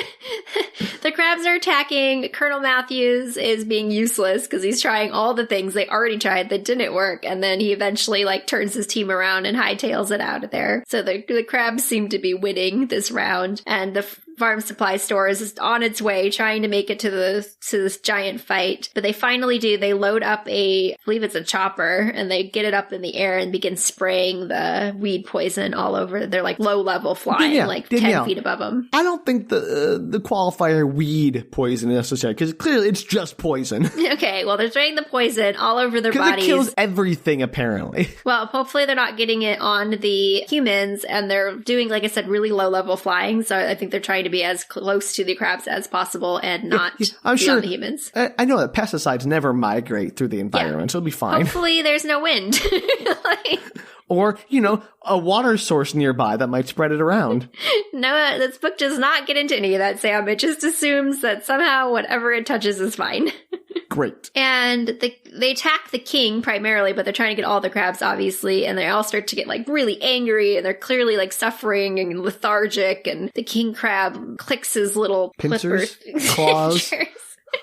The crabs are attacking. Colonel Matthews is being useless because he's trying all the things they already tried that didn't work. And then he eventually turns his team around and hightails it out of there. So the crabs seem to be winning this round. And the farm supply store is on its way trying to make it to this giant fight. But they finally do. They load up I believe it's a chopper, and they get it up in the air and begin spraying the weed poison all over. They're low level flying, Danielle, 10 feet above them. I don't think the qualifier weed poison is necessary because clearly it's just poison. Okay, well, they're spraying the poison all over their bodies. Because it kills everything, apparently. Well, hopefully they're not getting it on the humans, and they're doing, like I said, really low level flying. So I think they're trying to be as close to the crabs as possible and not I'm sure on the humans. I know that pesticides never migrate through the environment, so it'll be fine. Hopefully there's no wind. Or, a water source nearby that might spread it around. No, this book does not get into any of that, Sam. It just assumes that somehow whatever it touches is fine. Great. And they attack the king primarily, but they're trying to get all the crabs, obviously, and they all start to get really angry, and they're clearly suffering and lethargic, and the king crab clicks his little pincers, claws.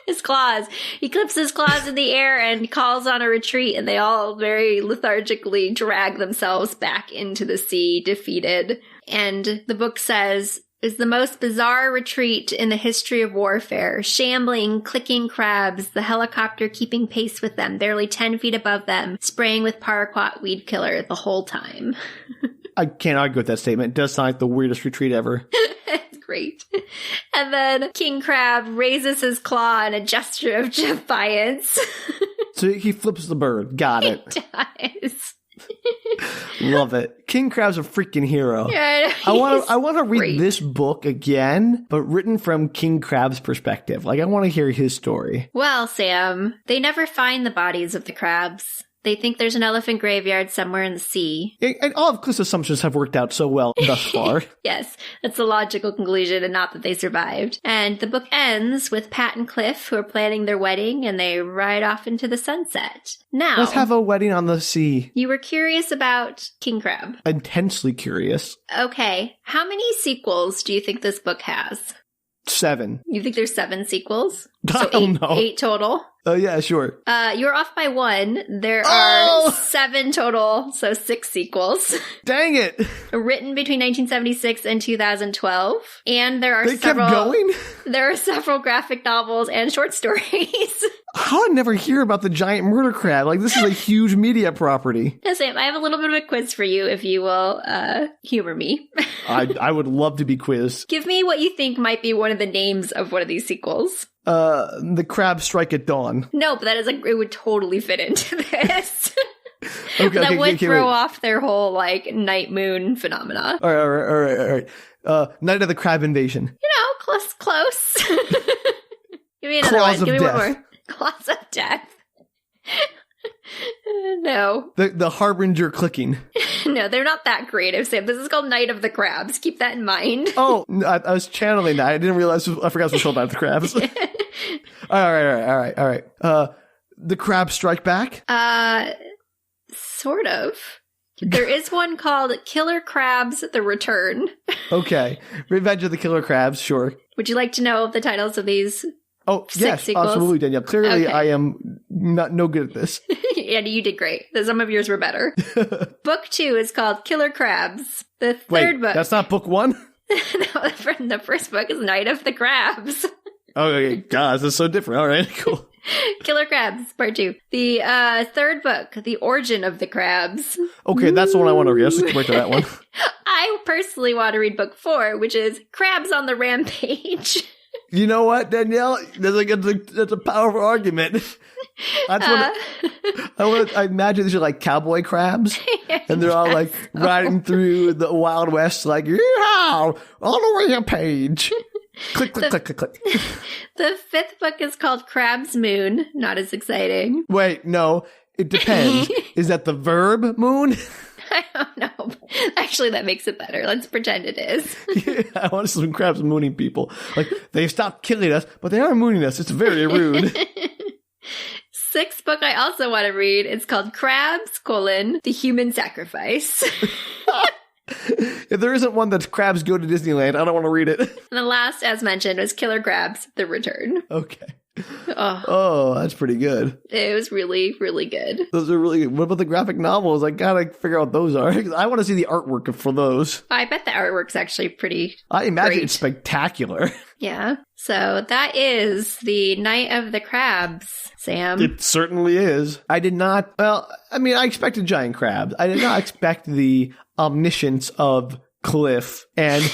His claws. He clips his claws in the air and calls on a retreat, and they all very lethargically drag themselves back into the sea, defeated. And the book says, is the most bizarre retreat in the history of warfare. Shambling, clicking crabs, the helicopter keeping pace with them, barely 10 feet above them, spraying with paraquat weed killer the whole time. I can't argue with that statement. It does sound like the weirdest retreat ever. It's great. And then King Crab raises his claw in a gesture of defiance. So he flips the bird. Got it. He does. Love it. King Crab's a freaking hero. Yeah, I want to read this book again, but written from King Crab's perspective. I want to hear his story. Well, Sam, they never find the bodies of the crabs. They think there's an elephant graveyard somewhere in the sea. And all of Cliff's assumptions have worked out so well thus far. Yes, that's the logical conclusion, and not that they survived. And the book ends with Pat and Cliff, who are planning their wedding, and they ride off into the sunset. Now, let's have a wedding on the sea. You were curious about King Crab. Intensely curious. Okay. How many sequels do you think this book has? 7. You think there's 7 sequels? I don't know. 8 total? Oh, yeah, sure. You're off by 1. There are 7 total, so 6 sequels. Dang it. Written between 1976 and 2012. And there are kept going? There are several graphic novels and short stories. How did I never hear about the giant murder crab? This is a huge media property. Now, Sam, I have a little bit of a quiz for you if you will humor me. I would love to be quizzed. Give me what you think might be one of the names of one of these sequels. The Crab Strike at Dawn. No, but that is it would totally fit into this. Okay, would throw off their whole night moon phenomena. All right. Night of the Crab Invasion. Close. Give me another Claws one. Give me of one more. Claws of Death. No. The Harbinger Clicking. No, they're not that creative, Sam. This is called Night of the Crabs. Keep that in mind. Oh, I was channeling that. I didn't realize. I forgot it was called Night of the Crabs. All right. The Crab Strike Back? Sort of. There is one called Killer Crabs The Return. Okay. Revenge of the Killer Crabs, sure. Would you like to know the titles of these? Oh, yes, sequels? Absolutely, Danielle. Clearly, okay. I am no good at this. Yeah, you did great. Some of yours were better. Book 2 is called Killer Crabs. The third book. That's not book 1? No, the first book is Night of the Crabs. Okay, gosh, that's so different. All right, cool. Killer Crabs, part 2. The third book, The Origin of the Crabs. Okay, that's the one I want to read. Let's wait to that one. I personally want to read book 4, which is Crabs on the Rampage. You know what, Danielle? That's a powerful argument. That's what I imagine these are like cowboy crabs, and they're all like riding through the Wild West, like yeehaw on a rampage. Click, click, click, click, click. The fifth book is called Crab's Moon. Not as exciting. Wait, no, it depends. Is that the verb moon? I don't know. Actually, that makes it better. Let's pretend it is. Yeah, I want to see some crabs mooning people. Like, they've stopped killing us, but they are mooning us. It's very rude. Sixth book I also want to read. It's called Crabs, The Human Sacrifice. If there isn't one that's Crabs Go to Disneyland, I don't want to read it. And the last, as mentioned, was Killer Crabs, The Return. Okay. Oh, that's pretty good. It was really, really good. Those are really good. What about the graphic novels? I gotta figure out what those are. I want to see the artwork for those. I bet the artwork's actually pretty I imagine great. It's spectacular. Yeah. So that is the Night of the Crabs, Sam. It certainly is. I did not, I expected giant crabs. I did not expect the omniscience of Cliff and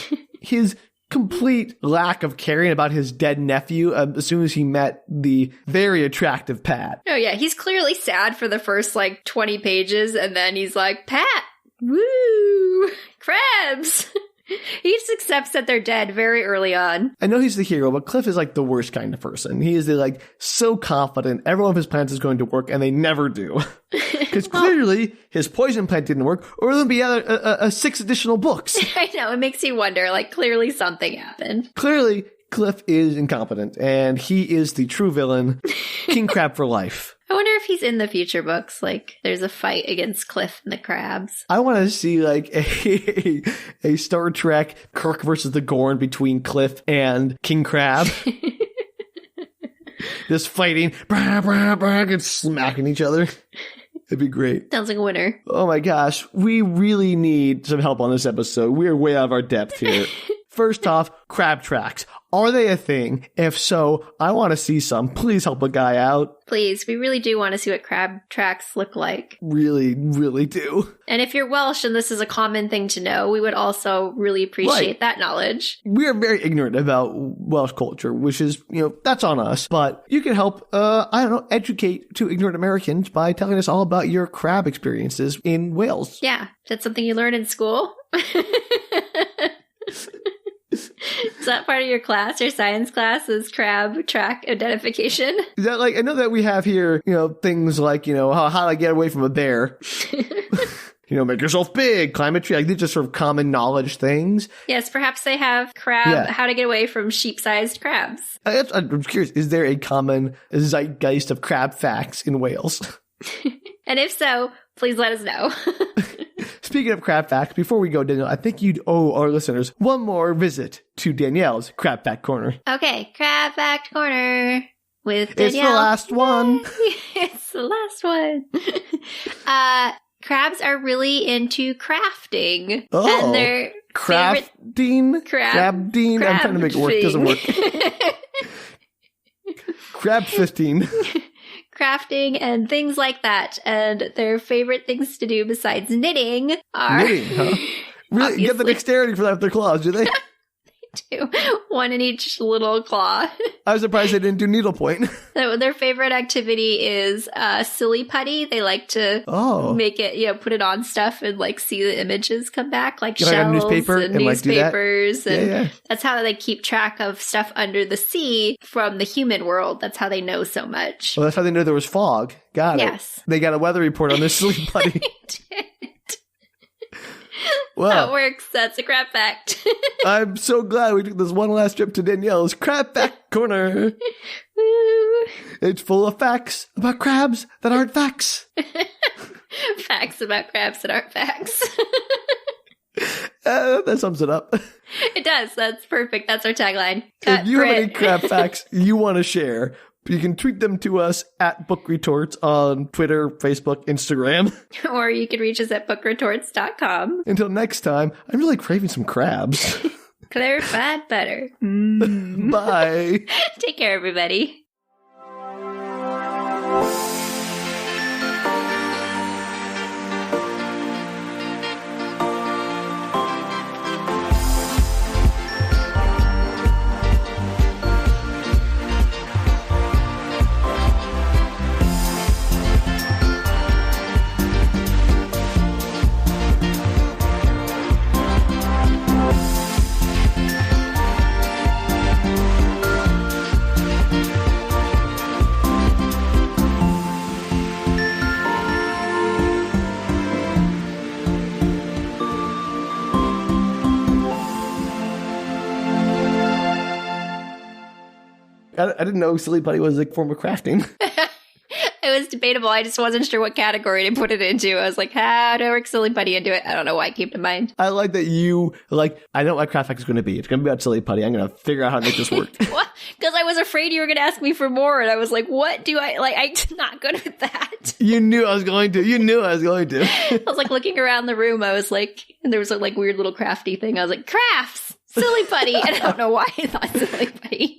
his complete lack of caring about his dead nephew as soon as he met the very attractive Pat. Oh, yeah. He's clearly sad for the first, 20 pages, and then he's like, Pat! Woo! Crabs! He just accepts that they're dead very early on. I know he's the hero, but Cliff is the worst kind of person. He is so confident every one of his plans is going to work, and they never do. Because clearly his poison plant didn't work, or there'll be 6 additional books. I know, it makes you wonder, clearly something happened. Clearly, Cliff is incompetent, and he is the true villain, King Crab for life. I wonder if he's in the future books, there's a fight against Cliff and the crabs. I want to see, a Star Trek Kirk versus the Gorn between Cliff and King Crab. Just fighting, and smacking each other. It'd be great. Sounds like a winner. Oh my gosh, we really need some help on this episode. We're way out of our depth here. First off, crab tracks. Are they a thing? If so, I want to see some. Please help a guy out. Please, we really do want to see what crab tracks look like. Really, really do. And if you're Welsh and this is a common thing to know, we would also really appreciate that knowledge. We are very ignorant about Welsh culture, which is, that's on us. But you can help, educate two ignorant Americans by telling us all about your crab experiences in Wales. Yeah, that's something you learn in school. Is that part of your class, your science class, is crab track identification? Is that I know that we have here, things like, how to get away from a bear. Make yourself big, climb a tree. These are sort of common knowledge things. Yes, perhaps they have how to get away from sheep-sized crabs. I'm curious, is there a common zeitgeist of crab facts in Wales? And if so, please let us know. Speaking of crab facts, before we go, Danielle, I think you'd owe our listeners one more visit to Danielle's Crab Fact Corner. Okay, Crab Fact Corner with Danielle. It's the last one. It's the last one. Crabs are really into crafting. Oh, and their crafting? Crabding? I'm trying to make it work. It doesn't work. Crab 15. Crafting and things like that. And their favorite things to do besides knitting are... Knitting, huh? Really? You get the dexterity for that with their claws, do they? They do. One in each little claw. I was surprised they didn't do needlepoint. So their favorite activity is silly putty. They like to make it, put it on stuff and see the images come back, shells newspaper and newspapers. And that's how they keep track of stuff under the sea from the human world. That's how they know so much. Well, that's how they know there was fog. Got it. Yes. They got a weather report on this silly putty. Well, that works. That's a crab fact. I'm so glad we took this one last trip to Danielle's Crab Fact Corner. Woo. It's full of facts about crabs that aren't facts. Facts about crabs that aren't facts. That sums it up. It does. That's perfect. That's our tagline. If you have any crab facts you want to share, you can tweet them to us at Book Retorts on Twitter, Facebook, Instagram. Or you can reach us at bookretorts.com. Until next time, I'm really craving some crabs. Clarified butter. Bye. Take care, everybody. I didn't know silly putty was a form of crafting. It was debatable. I just wasn't sure what category to put it into. I was like, how do I work silly putty into it? I don't know why it came to mind. I like that you, I know what craft fact is going to be. It's going to be about silly putty. I'm going to figure out how to make this work. What? Because I was afraid you were going to ask me for more. And I was like, what do I, I'm not good at that. You knew I was going to. I was like looking around the room. I was like, and there was a weird little crafty thing. I was like, crafts, silly putty. And I don't know why I thought silly putty.